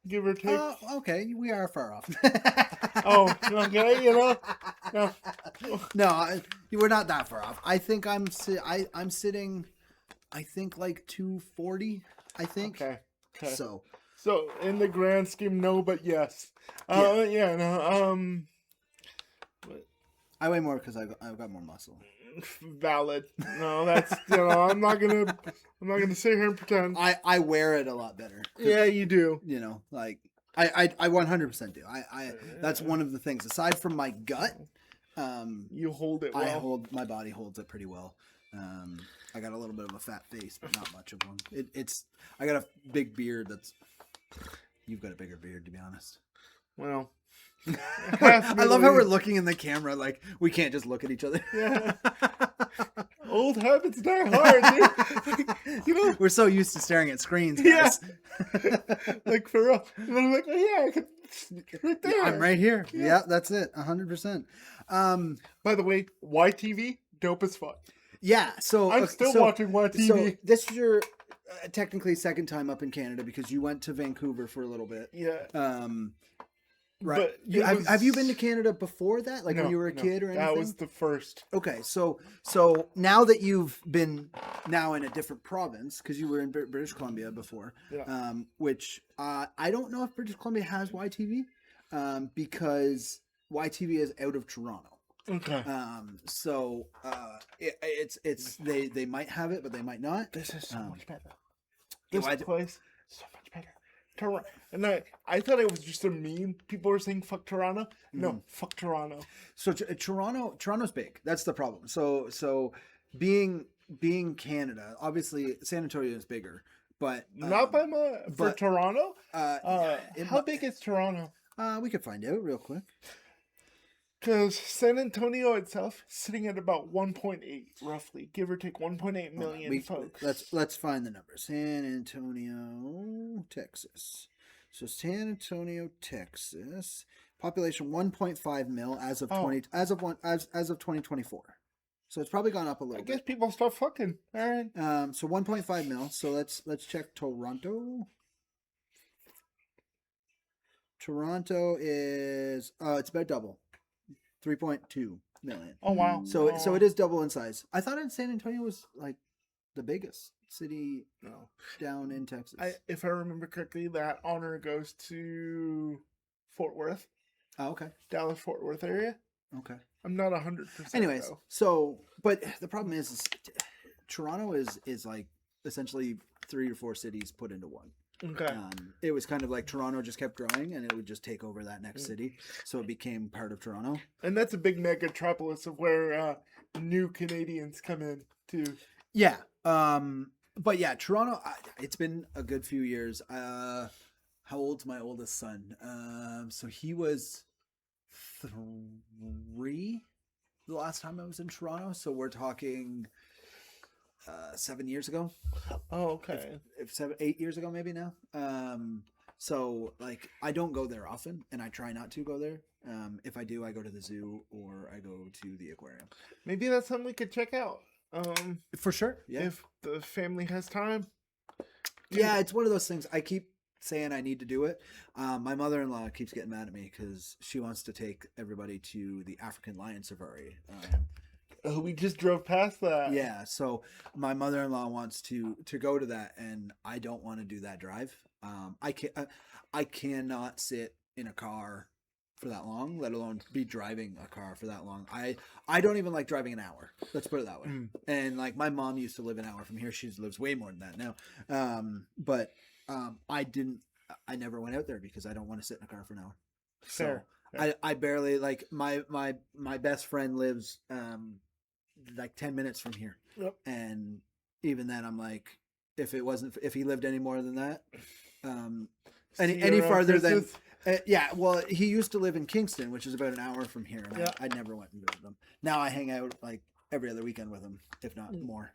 give or take. Okay, we are far off. Oh, okay, you know. No, we're not that far off. I think I'm sitting. I think like 240. I think. Okay. So in the grand scheme, no, but yes. No. I weigh more because I've got more muscle. Valid. No, that's I'm not gonna sit here and pretend. I wear it a lot better. Yeah, you do. You know, like I 100% do. I that's one of the things. Aside from my gut, you hold it well. My body holds it pretty well. I got a little bit of a fat face, but not much of one. I got a big beard. You've got a bigger beard, to be honest. Well. I love how we're looking in the camera like we can't just look at each other. Yeah. Old habits die hard, dude. You know, we're so used to staring at screens, guys. Yeah. Like for real. And I'm like, oh yeah, I could right there. I'm right here. Yeah, that's it. 100%. By the way, YTV, dope as fuck. Yeah, so I'm still watching YTV. So this is your technically second time up in Canada because you went to Vancouver for a little bit. Yeah. Right. Have you been to Canada before that? Like when you were a kid or anything? That was the first. Okay, so now that you've been now in a different province, because you were in British Columbia before, which I don't know if British Columbia has YTV, because YTV is out of Toronto. Okay. It's they might have it, but they might not. This is so much better. Yeah, This place so much better. And I thought it was just a meme. People were saying "fuck Toronto." No, fuck Toronto. So Toronto's big. That's the problem. So being Canada, obviously San Antonio is bigger, but not by much for Toronto. How big is Toronto? We could find out real quick. Because San Antonio itself sitting at about 1.8, roughly, give or take 1.8 million folks. Let's find the numbers. San Antonio, Texas. So San Antonio, Texas, population 1.5 mil as of 2024. So it's probably gone up a little bit. I guess people start fucking. All right. So 1.5 mil. So let's check Toronto. Toronto is it's about double. 3.2 million. Oh wow! So it is double in size. I thought San Antonio was like the biggest city down in Texas. If I remember correctly, that honor goes to Fort Worth. Oh, okay. Dallas Fort Worth area. Okay. I'm not 100%. Anyways, so but the problem is Toronto is like essentially 3 or 4 cities put into one. Okay. It was kind of like Toronto just kept growing and it would just take over that next city. So it became part of Toronto. And that's a big metropolis of where new Canadians come in too. Yeah. But yeah, Toronto, it's been a good few years. How old's my oldest son? So he was 3 the last time I was in Toronto. So we're talking 7 years ago. Oh, okay. If 8 years ago, maybe now. So like I don't go there often, and I try not to go there. If I do, I go to the zoo or I go to the aquarium. Maybe that's something we could check out. For sure. Yeah. If the family has time. Yeah, it's one of those things. I keep saying I need to do it. My mother-in-law keeps getting mad at me because she wants to take everybody to the African lion safari. We just drove past that. Yeah, so my mother-in-law wants to go to that, and I don't want to do that drive. I cannot sit in a car for that long, let alone be driving a car for that long. I don't even like driving an hour. Let's put it that way. And like my mom used to live an hour from here. She lives way more than that now. But I never went out there because I don't want to sit in a car for an hour. Fair. So I barely like my best friend lives like 10 minutes from here. Yep. And even then I'm like, if he lived any more than that, any farther than well, he used to live in Kingston, which is about an hour from here, and I never went and visited him. Now I hang out like every other weekend with him, if not more.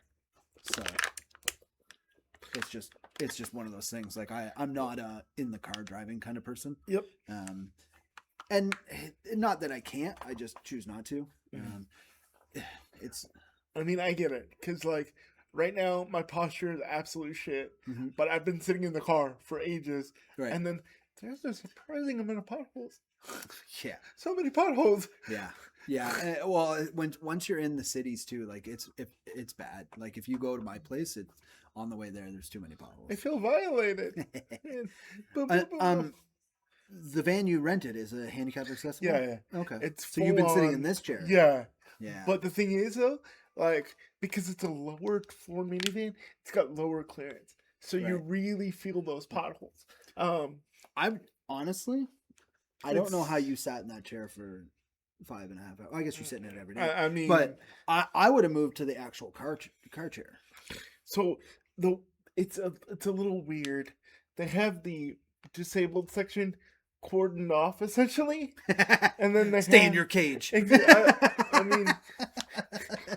So it's just one of those things. Like I'm not a in the car driving kind of person. Yep. And not that I can't, I just choose not to. I mean, I get it, because like right now my posture is absolute shit, but I've been sitting in the car for ages, right. And then there's a surprising amount of potholes. Yeah, so many potholes. Yeah. Well, once you're in the cities too, like it's bad. Like if you go to my place, it's on the way there's too many potholes. I feel violated. The van you rented is a handicap accessible? Yeah. Okay. So you've been sitting in this chair. Yeah. Yeah. But the thing is though, like, because it's a lower floor minivan, it's got lower clearance. So you really feel those potholes. I'm honestly, I don't know how you sat in that chair for 5.5 hours. I guess you're sitting in it every day. I mean, but I would have moved to the actual car chair. So it's a little weird. They have the disabled section cordoned off essentially, and then they stay in your cage. I mean,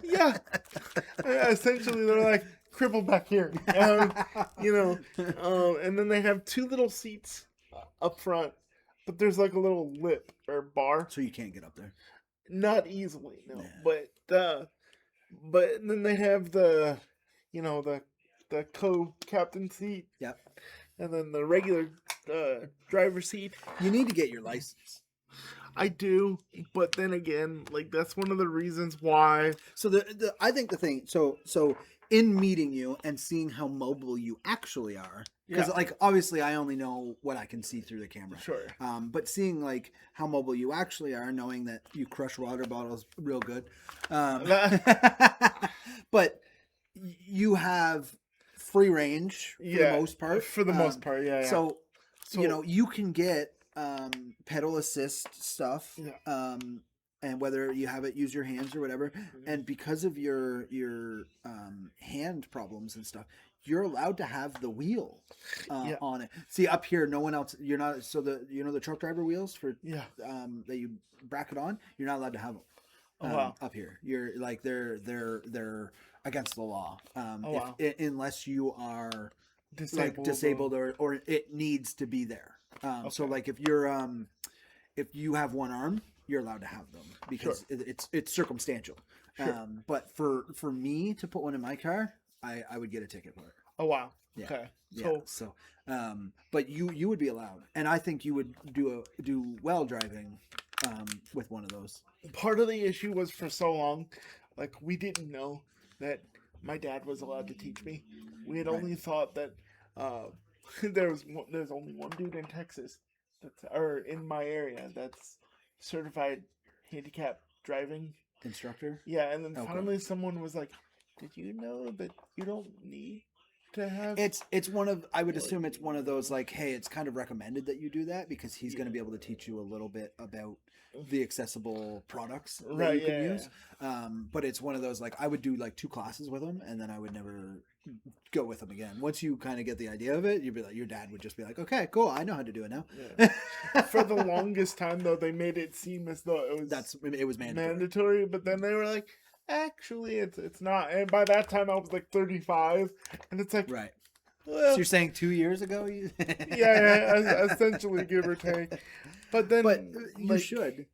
yeah. Essentially, they're like crippled back here, and then they have 2 little seats up front, but there's like a little lip or bar, so you can't get up there. Not easily, no. Yeah. But then they have the co-captain seat. Yep. And then the regular driver's seat. You need to get your license. I do, but then again, like that's one of the reasons why. So I think the thing. So in meeting you and seeing how mobile you actually are, because like obviously I only know what I can see through the camera. Sure. But seeing like how mobile you actually are, knowing that you crush water bottles real good, but you have free range for the most part. For the most part, yeah. So you know you can get pedal assist stuff. Yeah. And whether you have it use your hands or whatever, and because of your hand problems and stuff, you're allowed to have the wheel on it. See, up here, no one else. You're not. So the truck driver wheels for that you bracket on. You're not allowed to have them. Up here, you're like they're against the law. Unless you are disabled or it needs to be there. So like if you have one arm, you're allowed to have them because it's circumstantial. Sure. But for me to put one in my car, I would get a ticket for it. Oh wow. Yeah. Okay. So but you would be allowed, and I think you would do well driving with one of those. Part of the issue was for so long, like we didn't know that my dad was allowed to teach me. We had only thought that there's only one dude in Texas or in my area that's certified handicap driving instructor. Yeah, and then finally someone was like, "Did you know that you don't need to have?" It's one of I would assume it's one of those like, hey, it's kind of recommended that you do that because he's going to be able to teach you a little bit about the accessible products that you can use. But it's one of those like I would do like 2 classes with him and then I would never go with him again. Once you kind of get the idea of it, you'd be like, your dad would just be like, okay, cool, I know how to do it now. For the longest time though, they made it seem as though it was mandatory, but then they were like, actually it's not. And by that time I was like 35 and it's like, right. Well, so you're saying 2 years ago? yeah, essentially, give or take. But you should.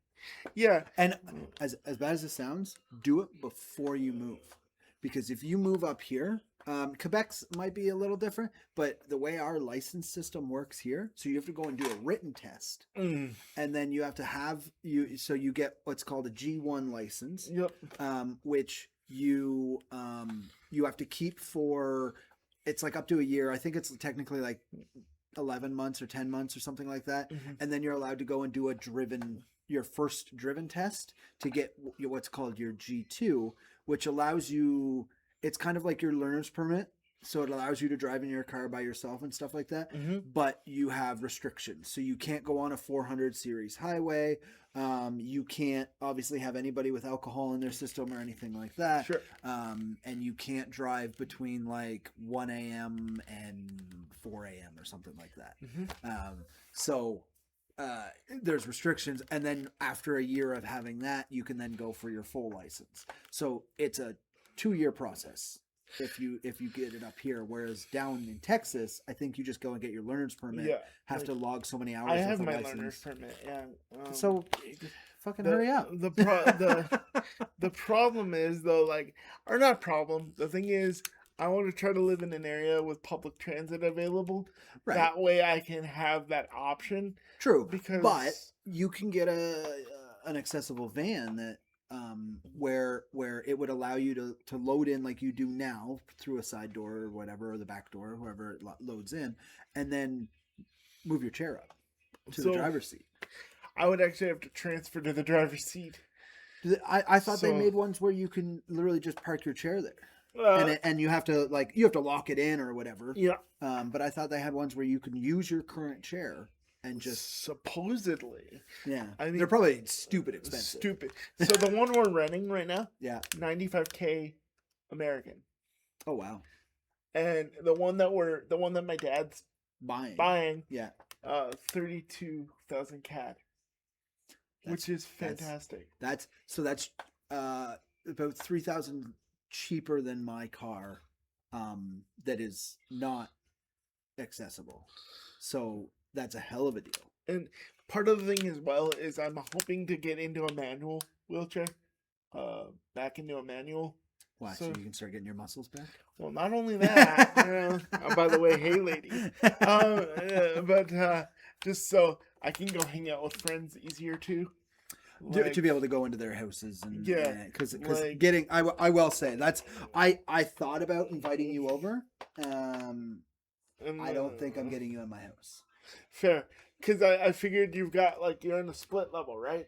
Yeah. And as bad as it sounds, do it before you move. Because if you move up here, Quebec's might be a little different, but the way our license system works here, so you have to go and do a written test. And then you have to so you get what's called a G1 license. Yep. Which you have to keep for, it's like up to a year. I think it's technically like 11 months or 10 months or something like that. And then you're allowed to go and do your first driven test to get what's called your G2, which allows you, it's kind of like your learner's permit. So it allows you to drive in your car by yourself and stuff like that. But you have restrictions. So you can't go on a 400 series highway. You can't obviously have anybody with alcohol in their system or anything like that. Sure. And you can't drive between like 1 a.m. and 4 a.m. or something like that. So there's restrictions. And then after a year of having that, you can then go for your full license. So it's a 2-year process if you get it up here, whereas down in Texas, I think you just go and get your learner's permit. Have to log so many hours. I have my learner's permit. Yeah. So fucking hurry up. The problem is though, like, or not problem. The thing is, I want to try to live in an area with public transit available. Right. That way, I can have that option. True, but you can get an accessible van that. Where it would allow you to load in like you do now through a side door or whatever, or the back door, whoever it loads in, and then move your chair up to the driver's seat. I would actually have to transfer to the driver's seat. I thought they made ones where you can literally just park your chair there. And you have to lock it in or whatever. Yeah. But I thought they had ones where you can use your current chair. And just supposedly, yeah. I mean, they're probably stupid expensive. Stupid. So the one we're renting right now, $95K American. Oh wow! And the one that my dad's buying, yeah, 32,000 CAD, which is fantastic. That's about 3,000 cheaper than my car, that is not accessible. So. That's a hell of a deal. And part of the thing as well is I'm hoping to get into a manual wheelchair, back into a manual. Why? So you can start getting your muscles back? Well, not only that, by the way, hey lady, but just so I can go hang out with friends easier too. Like, to be able to go into their houses and because like, getting I will say that's I thought about inviting you over. I don't think I'm getting you in my house. Fair, because I figured you've got like you're in a split level, right?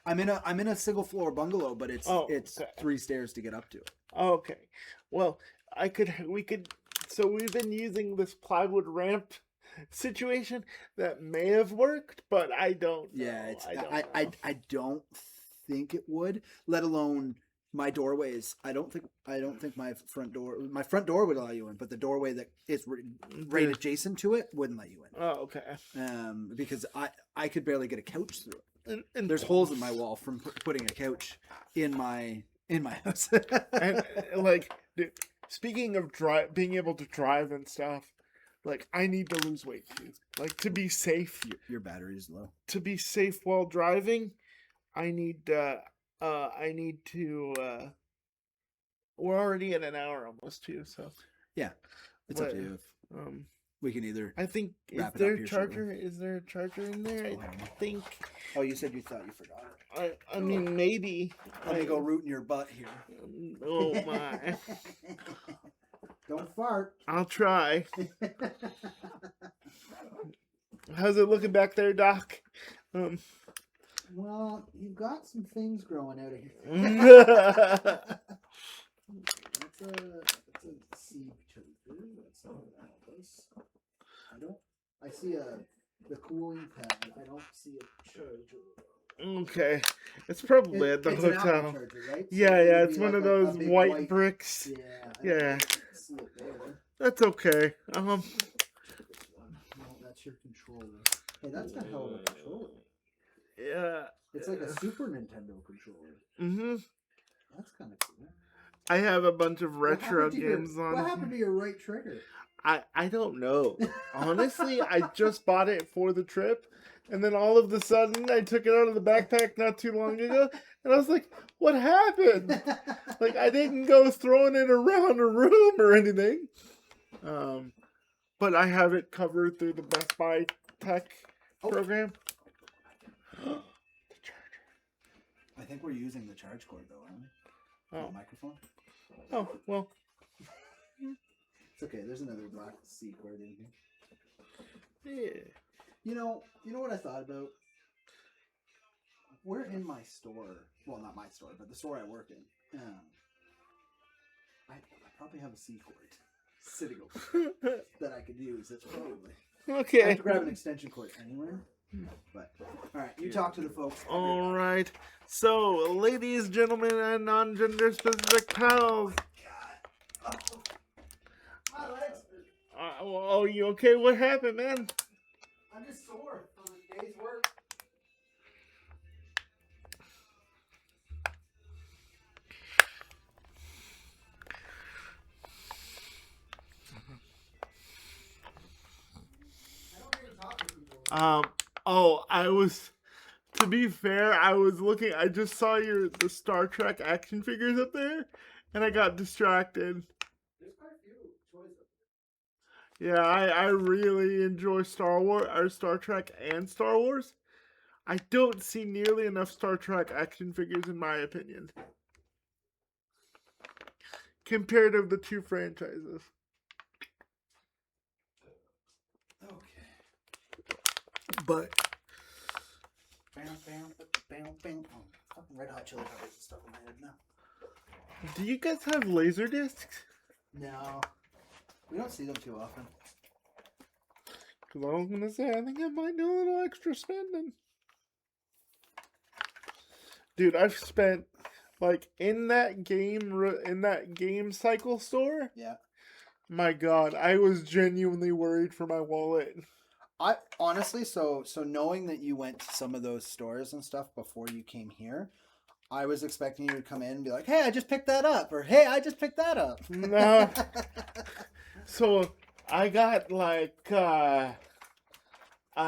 I'm in a single floor bungalow, but it's okay. 3 stairs to get up to it. Okay. Well, we could. So we've been using this plywood ramp situation that may have worked, but I don't know. Yeah, I don't know. I don't think it would. Let alone my doorways. I don't think my front door would allow you in, but the doorway that is right adjacent to it wouldn't let you in. Oh, okay. Because I could barely get a couch through it. And there's holes in my wall from putting a couch in my house. And like, dude, speaking of being able to drive and stuff, like I need to lose weight too. Like to be safe. Your battery's low. To be safe while driving, I need to. We're already at an hour almost too, so yeah, it's up to you. We can either. I think is there a charger in there? I think. Oh, you said you thought you forgot it. I mean maybe. Let me go root in your butt here. Oh my! Don't fart. I'll try. How's it looking back there, Doc? Well, you've got some things growing out of here. That's a seed charger. That's not what that was. I see the cooling pad. I don't see a charger. Okay. It's probably at the hotel. An Apple charger, right? So yeah, it's one of those white bricks. Yeah. See it there. That's okay. No, that's your controller. Hey, that's a hell of a controller. Yeah. It's like a Super Nintendo controller. Mm-hmm. That's kind of cool. I have a bunch of retro games on. What happened to your right trigger? I don't know. Honestly, I just bought it for the trip, and then all of a sudden I took it out of the backpack not too long ago, and I was like, what happened? Like, I didn't go throwing it around a room or anything. But I have it covered through the Best Buy Tech program. The charger. I think we're using the charge cord, though, aren't we? Oh. The microphone? Oh, well. It's okay. There's another black C cord in here. Yeah. You know what I thought about? We're in my store. Well, not my store, but the store I work in. I probably have a C cord sitting over there that I could use. That's probably. Okay. I have to grab an extension cord anywhere. But all right, you talk to the folks. All right. So, ladies, gentlemen, and non-gender specific pals. Oh, my legs. Oh, you okay? What happened, man? I'm just sore from the day's work. I don't even talk to people. To be fair, I was looking, I just saw the Star Trek action figures up there, and I got distracted. There's quite a few choices. Yeah, I really enjoy Star Trek and Star Wars. I don't see nearly enough Star Trek action figures in my opinion. Compared to the two franchises. Okay. But Fucking Red Hot Chili Peppers and stuff in my head now. do you guys have laser discs? No. We don't see them too often. Because I was gonna say, I think I might do a little extra spending. Dude, I've spent like in that game cycle store. Yeah. My God, I was genuinely worried for my wallet. I honestly, so knowing that you went to some of those stores and stuff before you came here, I was expecting you to come in and be like, "Hey, I just picked that up," or "Hey, I just picked that up." No. So I got I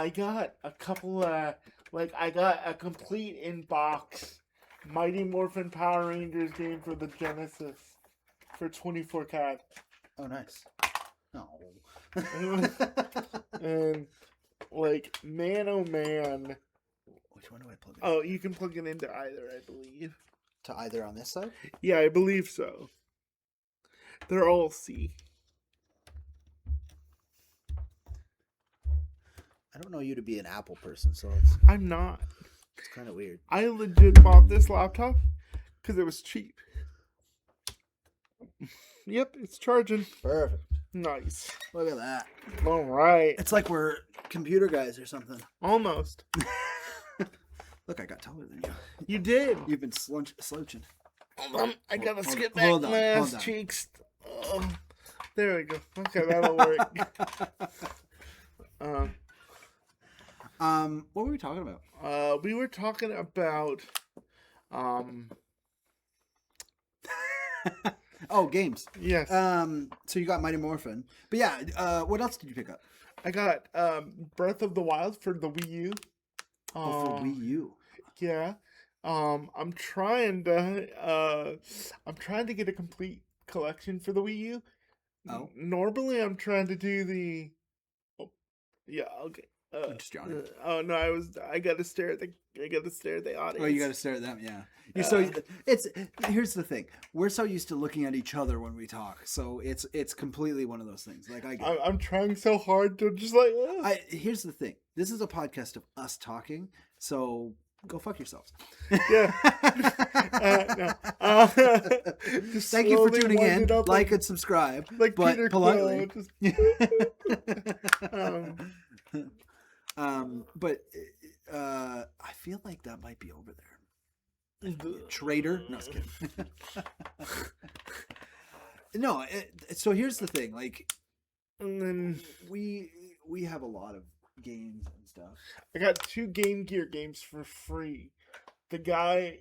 got a couple I got a complete in-box Mighty Morphin Power Rangers game for the Genesis for 24 CAD. Oh, nice. No. And man, oh man, Which one do I plug in? Oh, you can plug it into either, I believe. To either on this side? Yeah, I believe so. They're all C. I don't know you to be an Apple person, so I'm not. it's kind of weird. I legit bought this laptop because it was cheap. Yep, it's charging. Perfect. Nice. Look at that. All right. It's like we're computer guys or something. Almost. Look, I got taller than you. You did. You've been slouching. Hold on. I gotta skip back hold on, my ass cheeks. There we go. Okay, that'll work. What were we talking about? We were talking about Oh, games. yes. So you got Mighty Morphin. But yeah, what else did you pick up? I got Breath of the Wild for the Wii U. For Wii U. Yeah. I'm trying to get a complete collection for the Wii U. Oh. Normally I'm trying to do the yeah, okay. Just Johnny. Oh no, I gotta stare at the audience. Oh, you gotta stare at them, yeah. Here's the thing. We're so used to looking at each other when we talk, so it's completely one of those things. Like I'm trying so hard to just like. Here's the thing. This is a podcast of us talking, so go fuck yourselves. Yeah. Thank you for tuning in. Like and subscribe. Like but Peter politely. Quill, But I feel like that might be over there. Traitor? No, just kidding. No, so here's the thing. Like, and then we have a lot of games and stuff. I got 2 Game Gear games for free. The guy,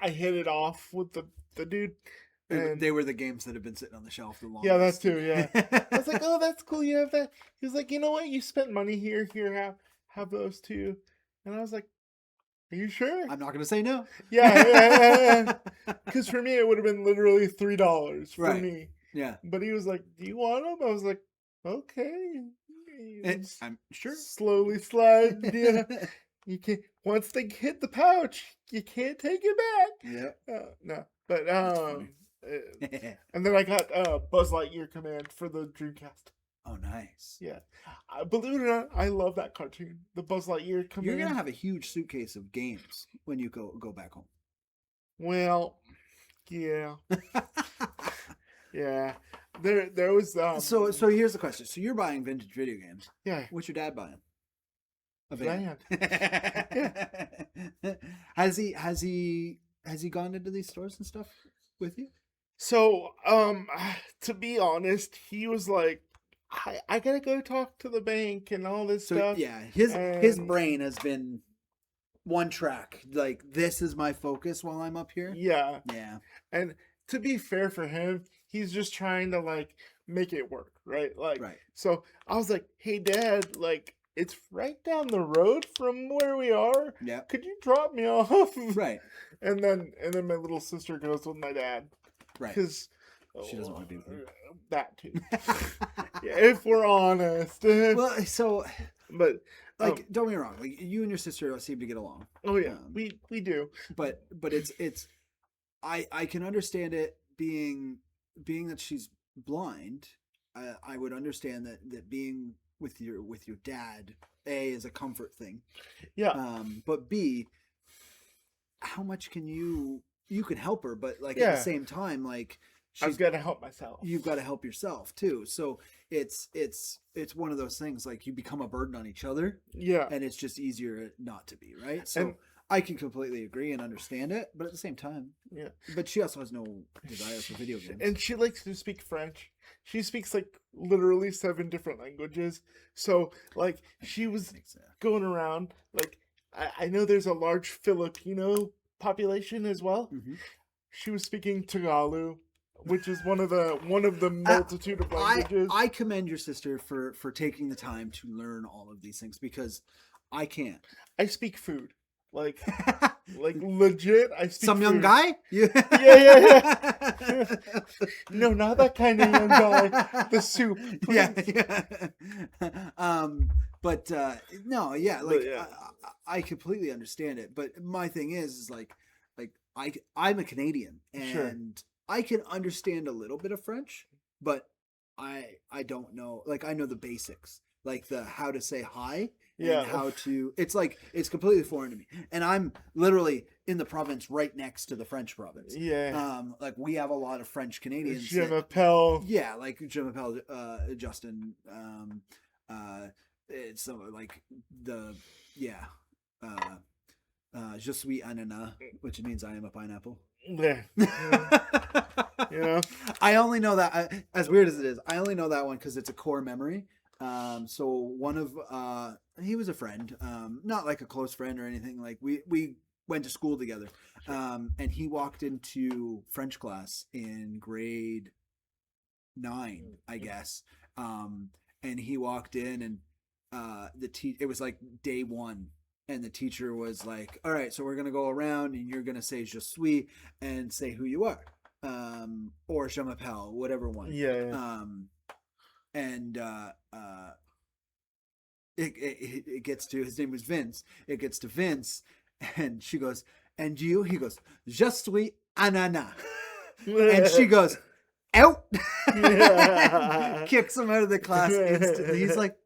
I hit it off with the dude. And they were the games that have been sitting on the shelf the longest. Yeah, that's too. Yeah, I was like, oh, that's cool. You have that. He was like, you know what? You spent money here. Here, have those too. And I was like, are you sure? I'm not gonna say no. Yeah. Because for me, it would have been literally $3 for me. Yeah. But he was like, do you want them? I was like, okay. I'm sure. Slowly slide. Yeah. You can't. Once they hit the pouch, you can't take it back. Yeah. No. But and then I got Buzz Lightyear Command for the Dreamcast. Oh, nice. Yeah. Believe it or not, I love that cartoon. The Buzz Lightyear Command. You're gonna have a huge suitcase of games when you go back home. Well, yeah. Yeah. There was So here's the question. So you're buying vintage video games. Yeah. What's your dad buying? A van. Yeah. Has he gone into these stores and stuff with you? So, to be honest, he was like, I gotta go talk to the bank and all this stuff. Yeah, his brain has been one track. Like, this is my focus while I'm up here. Yeah. Yeah. And to be fair for him, he's just trying to like make it work, right? Like, right. So I was like, hey, Dad, like, it's right down the road from where we are. Yeah. Could you drop me off? Right. And then my little sister goes with my dad. Right. Because she doesn't want to be with you. That too. Yeah, if we're honest. Well, so, but like, don't get me wrong. Like, you and your sister seem to get along. Oh yeah, we do. But it's I can understand it being that she's blind. I would understand that being with your dad, A, is a comfort thing. Yeah. But B, how much can you can help her, but like Yeah. at the same time, like, I've got to help myself. You've got to help yourself too. So it's one of those things, like, you become a burden on each other. Yeah. And it's just easier not to be, right? So And I can completely agree and understand it, but at the same time, yeah. But she also has no desire for video games. And she likes to speak French. She speaks like literally 7 different languages. So like she was going around, like, I know there's a large Filipino population as well. Mm-hmm. She was speaking Tagalog, which is one of the multitude of languages. I commend your sister for taking the time to learn all of these things, because I can't. I speak food. Like legit, I speak some food. young guy? Yeah. No, not that kind of young guy. The soup. Yeah. But no, yeah, But like yeah, I completely understand it. But my thing is like I'm a Canadian sure. and I can understand a little bit of French, but I don't know. Like I know the basics, like the how to say hi and Yeah, how to. It's like it's completely foreign to me, and I'm literally in the province right next to the French province. yeah. Like we have a lot of French Canadians Je that, m'appelle. yeah, like Jim Appel, Justin, it's like the yeah, uh, je suis ananas, which means I am a pineapple. Yeah. Yeah. You know? I only know that as weird as it is. I only know that one because it's a core memory. So one of he was a friend, not like a close friend or anything. Like we went to school together, and he walked into French class in grade 9, I guess. And he walked in and it was like day 1 and the teacher was like, all right, so we're going to go around and you're going to say je suis and say who you are. Or je m'appelle, whatever one. Yeah. And it gets to, his name was Vince. It gets to Vince and she goes, and you? He goes, je suis ananas. And she goes, out. Kicks him out of the class instantly. He's like,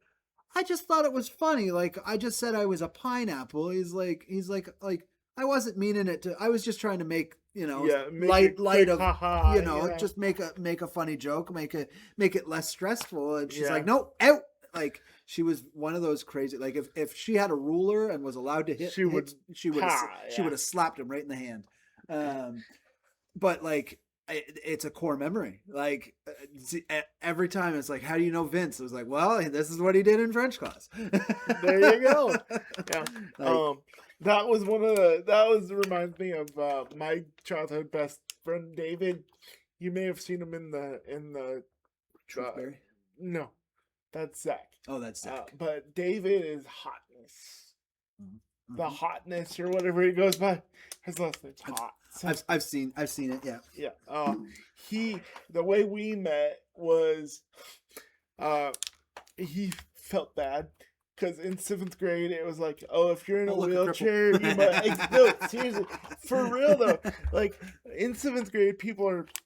I just thought it was funny. Like I just said I was a pineapple. He's like I wasn't meaning it to. I was just trying to make light of just make a funny joke, make it less stressful. And she's like, no, out. Like she was one of those crazy. Like if she had a ruler and was allowed to hit, she would have slapped him right in the hand. But like it's a core memory. Like every time it's like, how do you know Vince? I was like, well, this is what he did in French class. There you go. Yeah. Like, that reminds me of my childhood best friend David. You may have seen him in the Truthberry? No, that's Zach. Oh, that's Zach. But David is hotness. Mm-hmm. The hotness or whatever he goes by. His last name's Hot. So, I've seen it. Yeah. Yeah. The way we met was, he felt bad because in 7th grade it was like, oh, if you're in a wheelchair, you might. No, seriously, for real though. Like in 7th grade,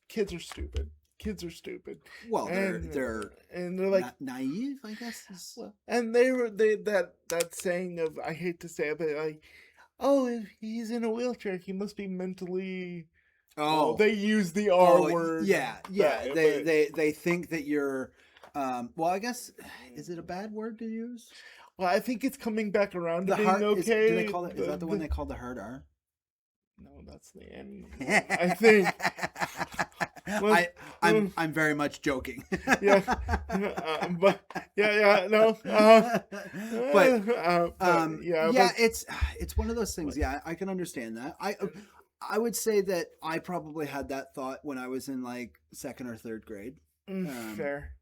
kids are stupid. Kids are stupid. Well, they're like naive, I guess. And that saying of, I hate to say it, but like, oh, if he's in a wheelchair, he must be mentally. Oh, they use the R word. Yeah. They think that you're. Well, I guess, is it a bad word to use? Well, I think it's coming back around to being okay. Do they call it? Is that the one they call the hard R? No, that's the end. I think. Well, I'm very much joking. Yeah, but no. It's one of those things. Yeah, I can understand that. I would say that I probably had that thought when I was in like 2nd or 3rd grade. Fair.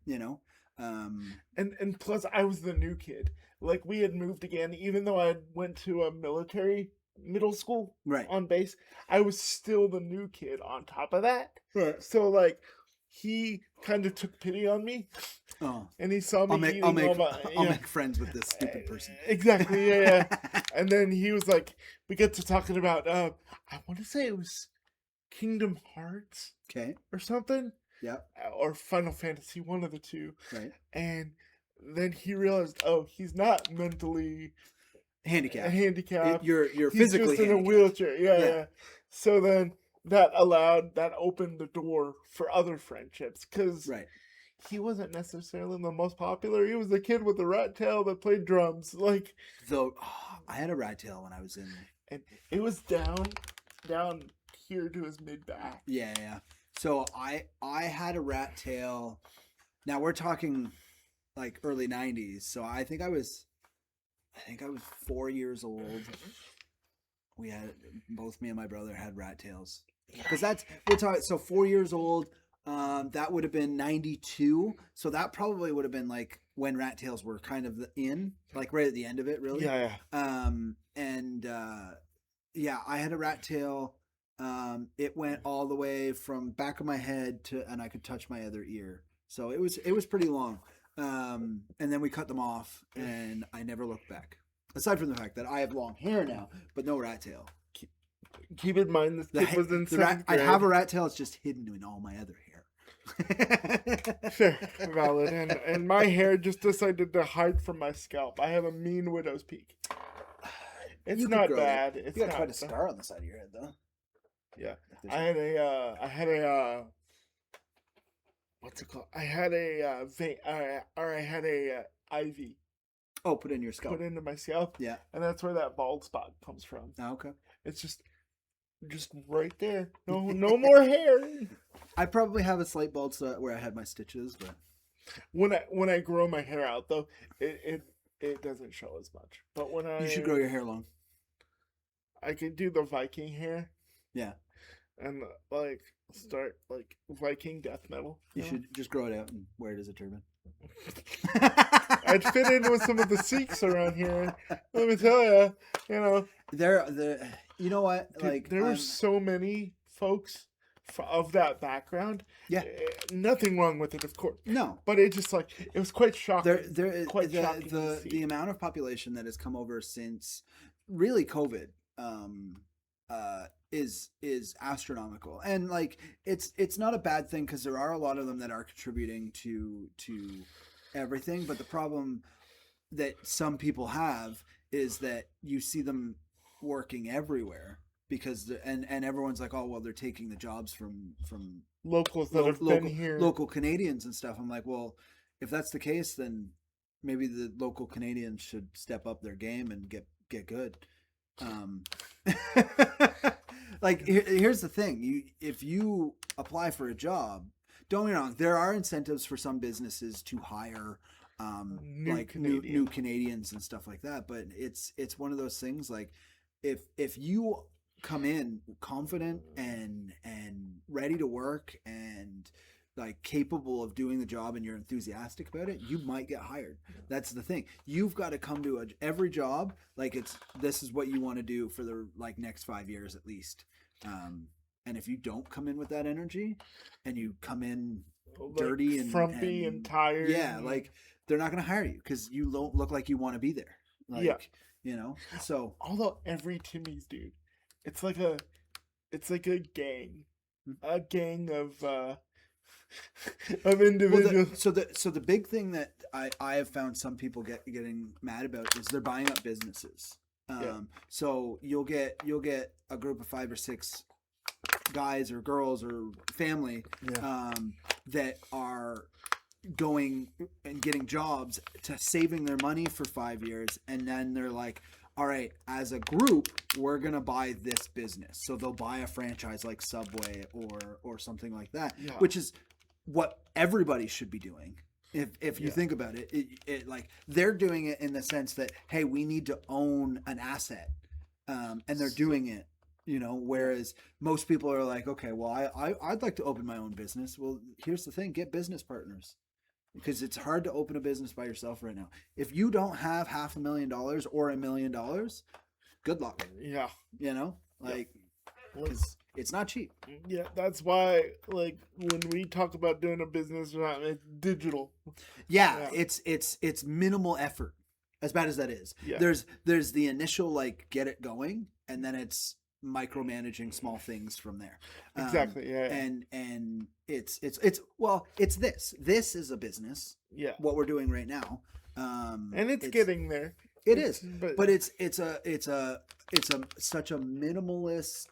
And plus I was the new kid. Like we had moved again, even though I went to a military middle school on base, I was still the new kid on top of that. Right. So like he kind of took pity on me. Oh. And he saw me I'll make friends with this stupid person. Exactly, yeah. And then he was like, we get to talking about I want to say it was Kingdom Hearts. Okay. Or something. Yeah. Or Final Fantasy, one of the two. Right. And then he realized, oh, he's not mentally handicapped. You're physically just in a wheelchair. Yeah. So then that opened the door for other friendships because he wasn't necessarily the most popular. He was the kid with the rat tail that played drums. Like, I had a rat tail when I was in, and it was down here to his mid back. Yeah. So I had a rat tail. Now we're talking like early 90s. So I think I was 4 years old. We had both me and my brother had rat tails. Because we're talking. So 4 years old. That would have been 92. So that probably would have been like when rat tails were kind of like right at the end of it, really. Yeah. I had a rat tail. It went all the way from back of my head and I could touch my other ear. So it was pretty long. And then we cut them off, and I never looked back. Aside from the fact that I have long hair now, but no rat tail. Keep in mind this kid was in seventh grade. I have a rat tail. It's just hidden in all my other hair. Fair, valid. And my hair just decided to hide from my scalp. I have a mean widow's peak. It's not bad. It's you got quite a scar on the side of your head, though. Yeah, I had a what's it called? I had a IV. Oh, put in your scalp. Put into my scalp. Yeah, and that's where that bald spot comes from. Oh, okay. It's just right there. No more hair. I probably have a slight bald spot where I had my stitches, but when I grow my hair out though, it doesn't show as much. But when you should grow your hair long. I can do the Viking hair. Yeah. And start Viking death metal. You should just grow it out and wear it as a turban. I'd fit in with some of the Sikhs around here. Let me tell you, you know what? Dude, there were so many folks of that background. Yeah, nothing wrong with it, of course. No, but it just it was quite shocking. Quite shocking. The amount of population that has come over since really COVID is astronomical, and it's not a bad thing because there are a lot of them that are contributing to everything. But the problem that some people have is that you see them working everywhere because and everyone's like, oh well, they're taking the jobs from locals that have been here, local Canadians and stuff. I'm like, well, if that's the case, then maybe the local Canadians should step up their game and get good. Here's the thing: if you apply for a job, don't get me wrong, there are incentives for some businesses to hire new Canadians and stuff like that. But it's one of those things like if you come in confident and ready to work and capable of doing the job and you're enthusiastic about it, you might get hired. That's the thing. You've got to come to every job this is what you want to do for the next 5 years at least. And if you don't come in with that energy and you come in dirty and frumpy and tired, they're not going to hire you because you don't look like you want to be there. So although every Timmy's, dude, it's like a gang, of individuals. So the big thing that I have found some people getting mad about is they're buying up businesses. So you'll get a group of 5 or 6 guys or girls or family that are going and getting jobs to saving their money for 5 years, and then they're like, all right, as a group, we're gonna buy this business. So they'll buy a franchise like Subway or something like that, which is what everybody should be doing. If you think about it, they're doing it in the sense that, hey, we need to own an asset, and they're doing it, whereas most people are like, okay, well, I'd like to open my own business. Well, here's the thing: get business partners, because it's hard to open a business by yourself right now. If you don't have $500,000 or $1 million, good luck. Yeah, because it's not cheap. Yeah, that's why when we talk about doing a business, it's digital. Yeah, it's minimal effort. As bad as that is, there's the initial get it going, and then it's micromanaging small things from there. Exactly. And it's this is a business. Yeah. What we're doing right now. And it's getting there. It is, but it's such a minimalist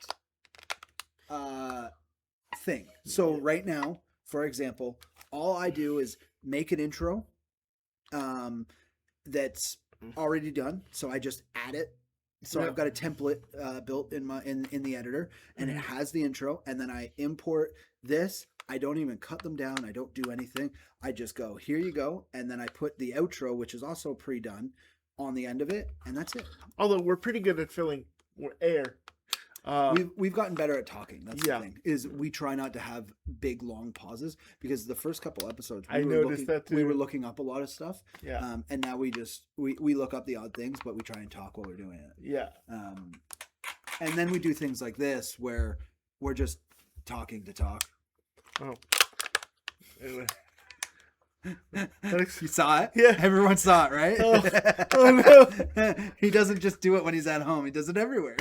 thing. So right now, for example, all I do is make an intro that's already done. So I just add it. So I've got a template built in the editor, and it has the intro, and then I import this. I don't even cut them down. I don't do anything. I just go, here you go, and then I put the outro, which is also pre-done, on the end of it, and that's it. Although we're pretty good at filling air. We've gotten better at talking. That's the thing, is we try not to have big long pauses, because the first couple episodes I noticed that too. We were looking up a lot of stuff. Yeah. And now we look up the odd things, but we try and talk while we're doing it. Yeah. And then we do things like this where we're just talking to talk. Oh. Anyway. You saw it? Yeah. Everyone saw it, right? Oh no. He doesn't just do it when he's at home. He does it everywhere.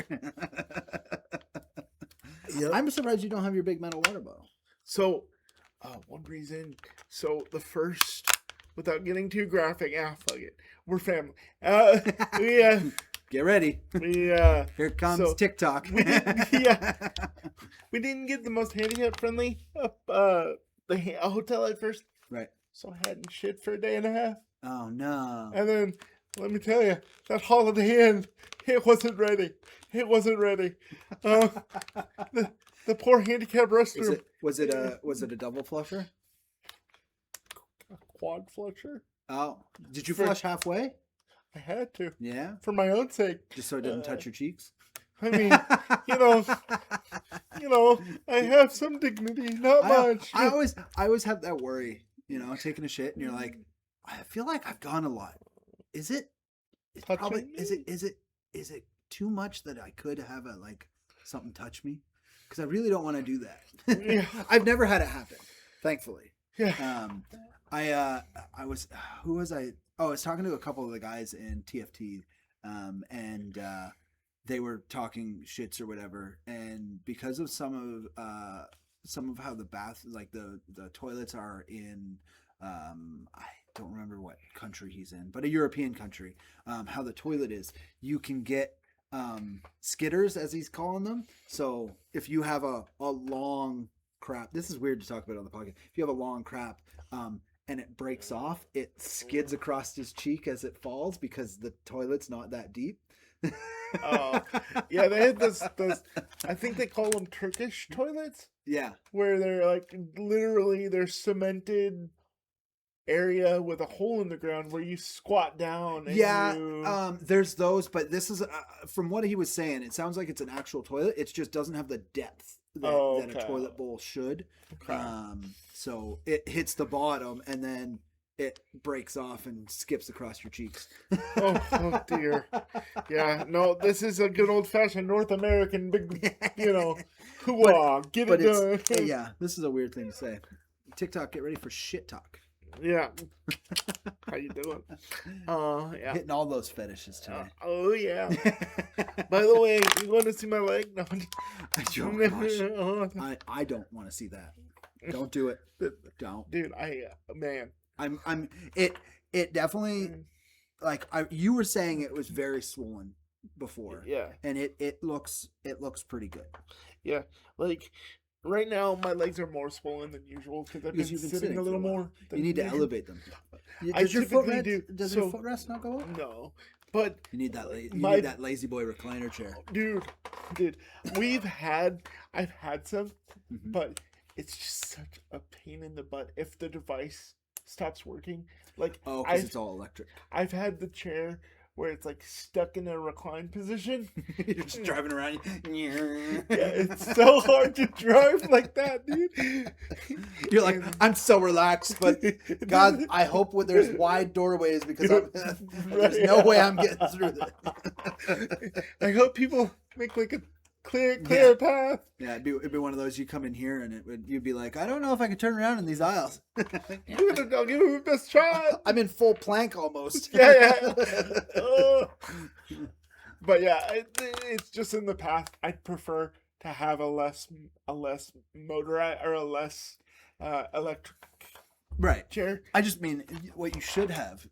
Yep. I'm surprised you don't have your big metal water bottle. So, one reason. So the first, without getting too graphic, fuck it. We're family. Get ready. Here comes TikTok. We didn't get the most handicap friendly hotel at first. Right. So I hadn't shit for a day and a half. Oh no. And then let me tell you, that Holiday Inn, it wasn't ready. It wasn't ready. The poor handicap restroom. Was it a double flusher? A quad flusher? Oh, did you flush halfway? I had to. Yeah. For my own sake. Just so it didn't touch your cheeks? I mean, I have some dignity, not much. I always have that worry, taking a shit and you're like, I feel like I've gone a lot. Is it too much that I could have something touch me? Because I really don't want to do that. Yeah. I've never had it happen, thankfully. Yeah. I was talking to a couple of the guys in TFT, and they were talking shits or whatever, and because of some of how the bath, the toilets are in, I don't remember what country he's in, but a European country, how the toilet is, you can get skitters, as he's calling them. So if you have a long crap, this is weird to talk about on the podcast. If you have a long crap, and it breaks off, it skids across his cheek as it falls because the toilet's not that deep. Oh, yeah, they had those. I think they call them Turkish toilets. Yeah, where they're literally they're cemented area with a hole in the ground where you squat down. And there's those, but this is from what he was saying. It sounds like it's an actual toilet. It just doesn't have the depth that a toilet bowl should. Okay. So it hits the bottom and then it breaks off and skips across your cheeks. oh dear. Yeah, no, this is a good old fashioned North American big, hoo-ah, get it done. Yeah, this is a weird thing to say. TikTok, get ready for shit talk. Yeah. How you doing? Yeah. Hitting all those fetishes today. Oh yeah. By the way, you want to see my leg? No. I don't want to see that. Don't do it. Don't. Dude, man. It definitely, you were saying it was very swollen before. Yeah. And it looks pretty good. Yeah. Right now, my legs are more swollen than usual because I've been sitting a little more. You need to elevate them. Does your footrest not go up? No, but you need that lazy boy recliner chair, dude. I've had some, but it's just such a pain in the butt if the device stops working. Because it's all electric. I've had the chair where it's stuck in a recline position. You're just driving around. Yeah, it's so hard to drive like that, dude. You're like, I'm so relaxed, but God, I hope there's wide doorways because there's no way I'm getting through this. I hope people make a clear path. Yeah, it'd be one of those, you come in here and you'd be like, I don't know if I can turn around in these aisles. I'll give it my best shot. I'm in full plank almost. Yeah. But yeah, it's just in the past. I'd prefer to have a less motorized or a less electric chair. I just mean what you should have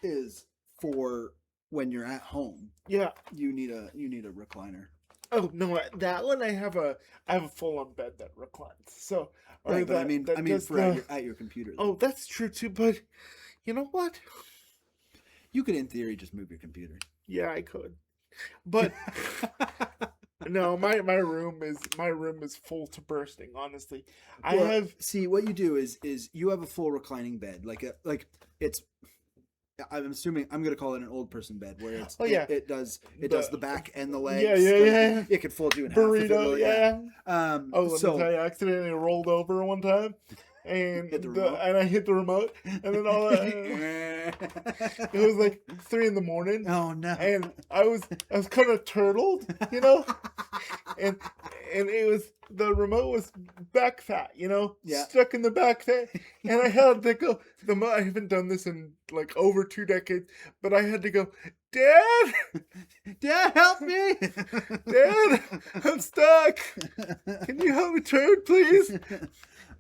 is for when you're at home. Yeah. You need a recliner. Oh no, that one I have a full on bed that reclines. So right, but I mean for at your computer. Oh, that's true too, but you know what? You could in theory just move your computer. Yeah, I could. But no, my room is full to bursting, honestly. See, what you do is you have a full reclining bed. I'm assuming I'm gonna call it an old person bed where it's it does the back and the legs. Yeah. It could fold you in burrito. Half. Let me tell you, I accidentally rolled over one time. and Hit the remote. and I hit the remote, and then it was like 3 a.m. Oh no! And I was kind of turtled, you know, and it was, the remote was back fat, you know, stuck in the back fat, and I had to go. I haven't done this in like over 2 decades, but I had to go, Dad, Dad, help me, Dad, I'm stuck. Can you help me turn, please?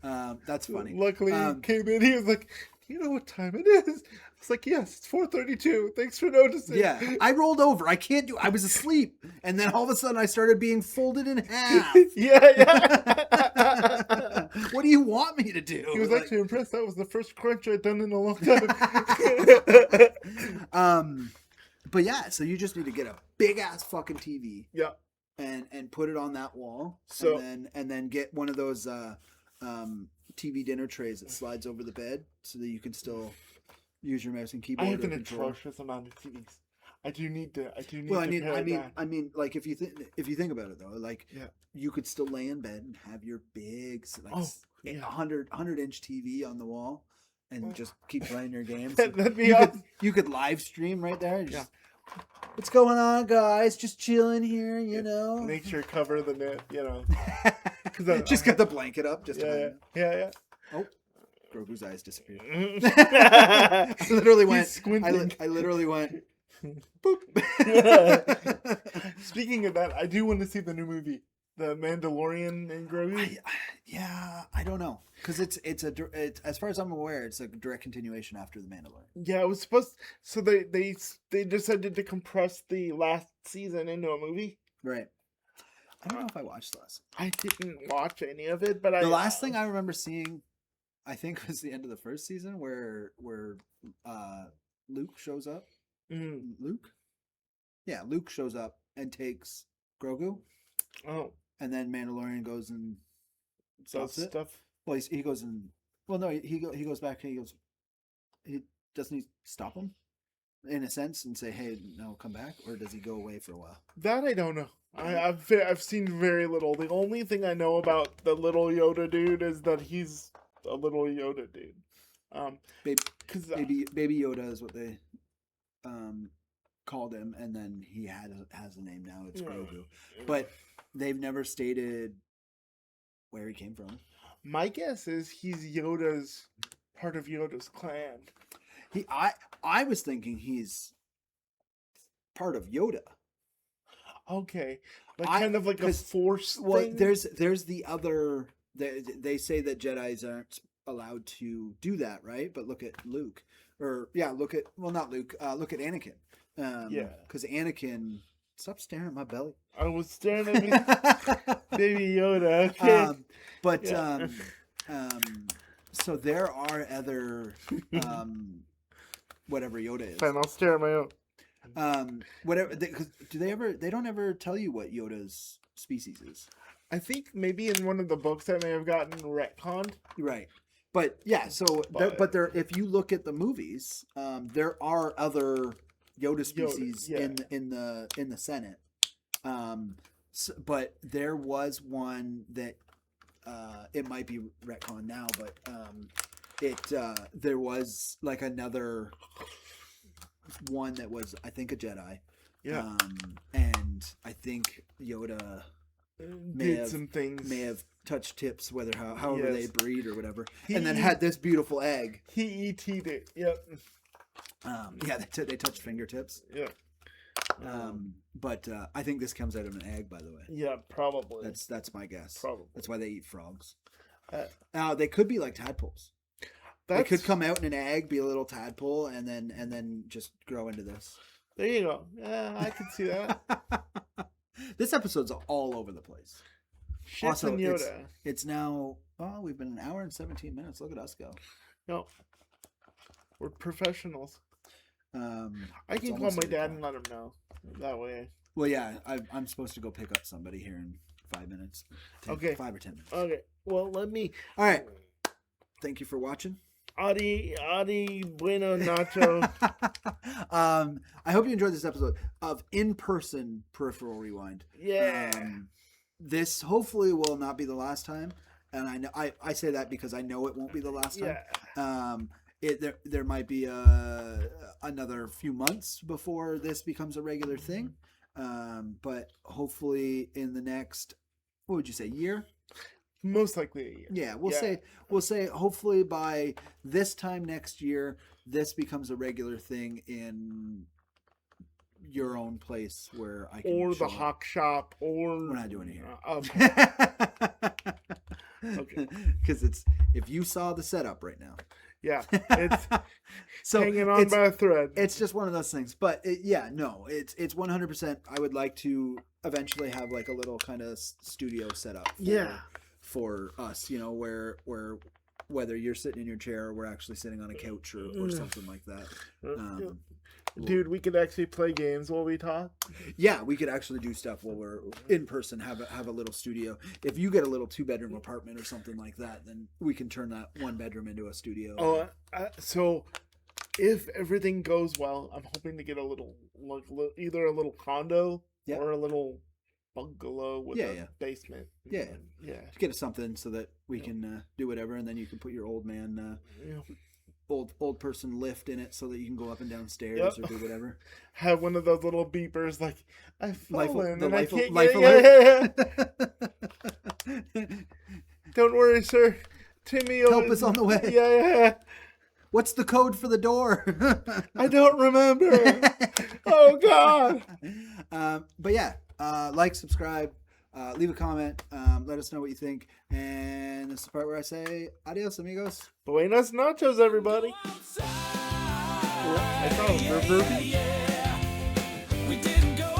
That's funny. Luckily, he came in. He was like, "Do you know what time it is?" I was like, "Yes, it's 4:32. Thanks for noticing." Yeah, I rolled over. I was asleep, and then all of a sudden, I started being folded in half. Yeah. What do you want me to do? He was actually impressed. That was the first crunch I'd done in a long time. But yeah, so you just need to get a big ass fucking TV. Yeah. And put it on that wall. So and then get one of those TV dinner trays that slides over the bed so that you can still use your mouse and keyboard. I have an atrocious amount of TVs. I do need to. Well, I mean, like if you think about it though, like you could still lay in bed and have your big 100-inch TV on the wall and just keep playing your games. That'd be awesome. You could live stream right there. What's going on, guys? Just chilling here, you know. Make sure cover the net, you know. Just got the blanket up. Just yeah. Oh, Grogu's eyes disappeared. I literally went. I literally went. Boop. Speaking of that, I do want to see the new movie, The Mandalorian and Grogu. I don't know, because it's as far as I'm aware, it's a direct continuation after The Mandalorian. Yeah, it was supposed. So they decided to compress the last season into a movie. Right. I don't know if I watched the last. I didn't watch any of it, but the last thing I remember seeing, I think, was the end of the first season where Luke shows up. Luke? Yeah, Luke shows up and takes Grogu. Oh. And then Mandalorian goes and stops it. Stuff. Well, he goes and... Well, no, he goes back and he goes... Doesn't he stop him? In a sense, and say, hey, no, come back? Or does he go away for a while? That I don't know. I've seen very little. The only thing I know about the little Yoda dude is that he's a little Yoda dude. Baby Yoda is what they... called him, and then he has a name now. It's Grogu, but they've never stated where he came from. My guess is he's part of Yoda's clan. I was thinking he's part of Yoda. Okay, kind of like a force thing. Well, there's the other. They say that Jedis aren't allowed to do that, right? But look at Luke. Look at Anakin. Because Anakin, stop staring at my belly. I was staring at me, Baby Yoda. Okay, so there are other, whatever Yoda is. Fine, I'll stare at my own. Whatever. They don't ever tell you what Yoda's species is. I think maybe in one of the books I may have gotten retconned. Right. But yeah, there. If you look at the movies, there are other Yoda species in the Senate. But there was one that it might be retcon now, but there was like another one that was, I think, a Jedi. Yeah. And I think Yoda may have touched tips, however they breed or whatever, and then had this beautiful egg. He ET'd it. Yep. They touched fingertips. Yeah. But I think this comes out of an egg, by the way. Yeah, probably. That's my guess. Probably. That's why they eat frogs. They could be like tadpoles. They could come out in an egg, be a little tadpole, and then just grow into this. There you go. Yeah, I can see that. This episode's all over the place. Shits and Yoda. It's now. Oh, we've been an hour and 17 minutes. Look at us go. No, we're professionals. I can call my dad and let him know that way. Well, yeah, I'm supposed to go pick up somebody here in 5 minutes. 5 or 10 minutes. Okay. Well, let me. All right. Thank you for watching. Adi bueno nacho. I hope you enjoyed this episode of in-person Peripheral Rewind. Yeah. This hopefully will not be the last time. and I know I say that because I know it won't be the last time. Yeah. There might be another few months before this becomes a regular thing, but hopefully in the next, what would you say, year? Most likely a year. Yeah, we'll say hopefully by this time next year, this becomes a regular thing in your own place where I can. Or the Hawk Shop, or we're not doing it here. Okay. Because if you saw the setup right now. Yeah, it's so hanging on by a thread. It's just one of those things. But it's 100%. I would like to eventually have like a little kind of studio setup. For us, where whether you're sitting in your chair or we're actually sitting on a couch or something like that. Dude, we could actually play games while we talk. Yeah, we could actually do stuff while we're in person. Have a little studio. If you get a little 2-bedroom apartment or something like that, then we can turn that 1 bedroom into a studio. Oh, so if everything goes well, I'm hoping to get a little, either a little condo or a little bungalow with a basement. Yeah. Get us something so that we can do whatever, and then you can put your old man, old person lift in it so that you can go up and down stairs or do whatever. Have one of those little beepers like I've fallen and I can't life alert. Don't worry, sir. Timmy, help is on the way. Yeah. What's the code for the door? I don't remember. Oh God. But yeah. Like, subscribe, leave a comment, let us know what you think, and this is the part where I say adios, amigos. Buenas nachos, everybody. I thought it was reverby. We didn't go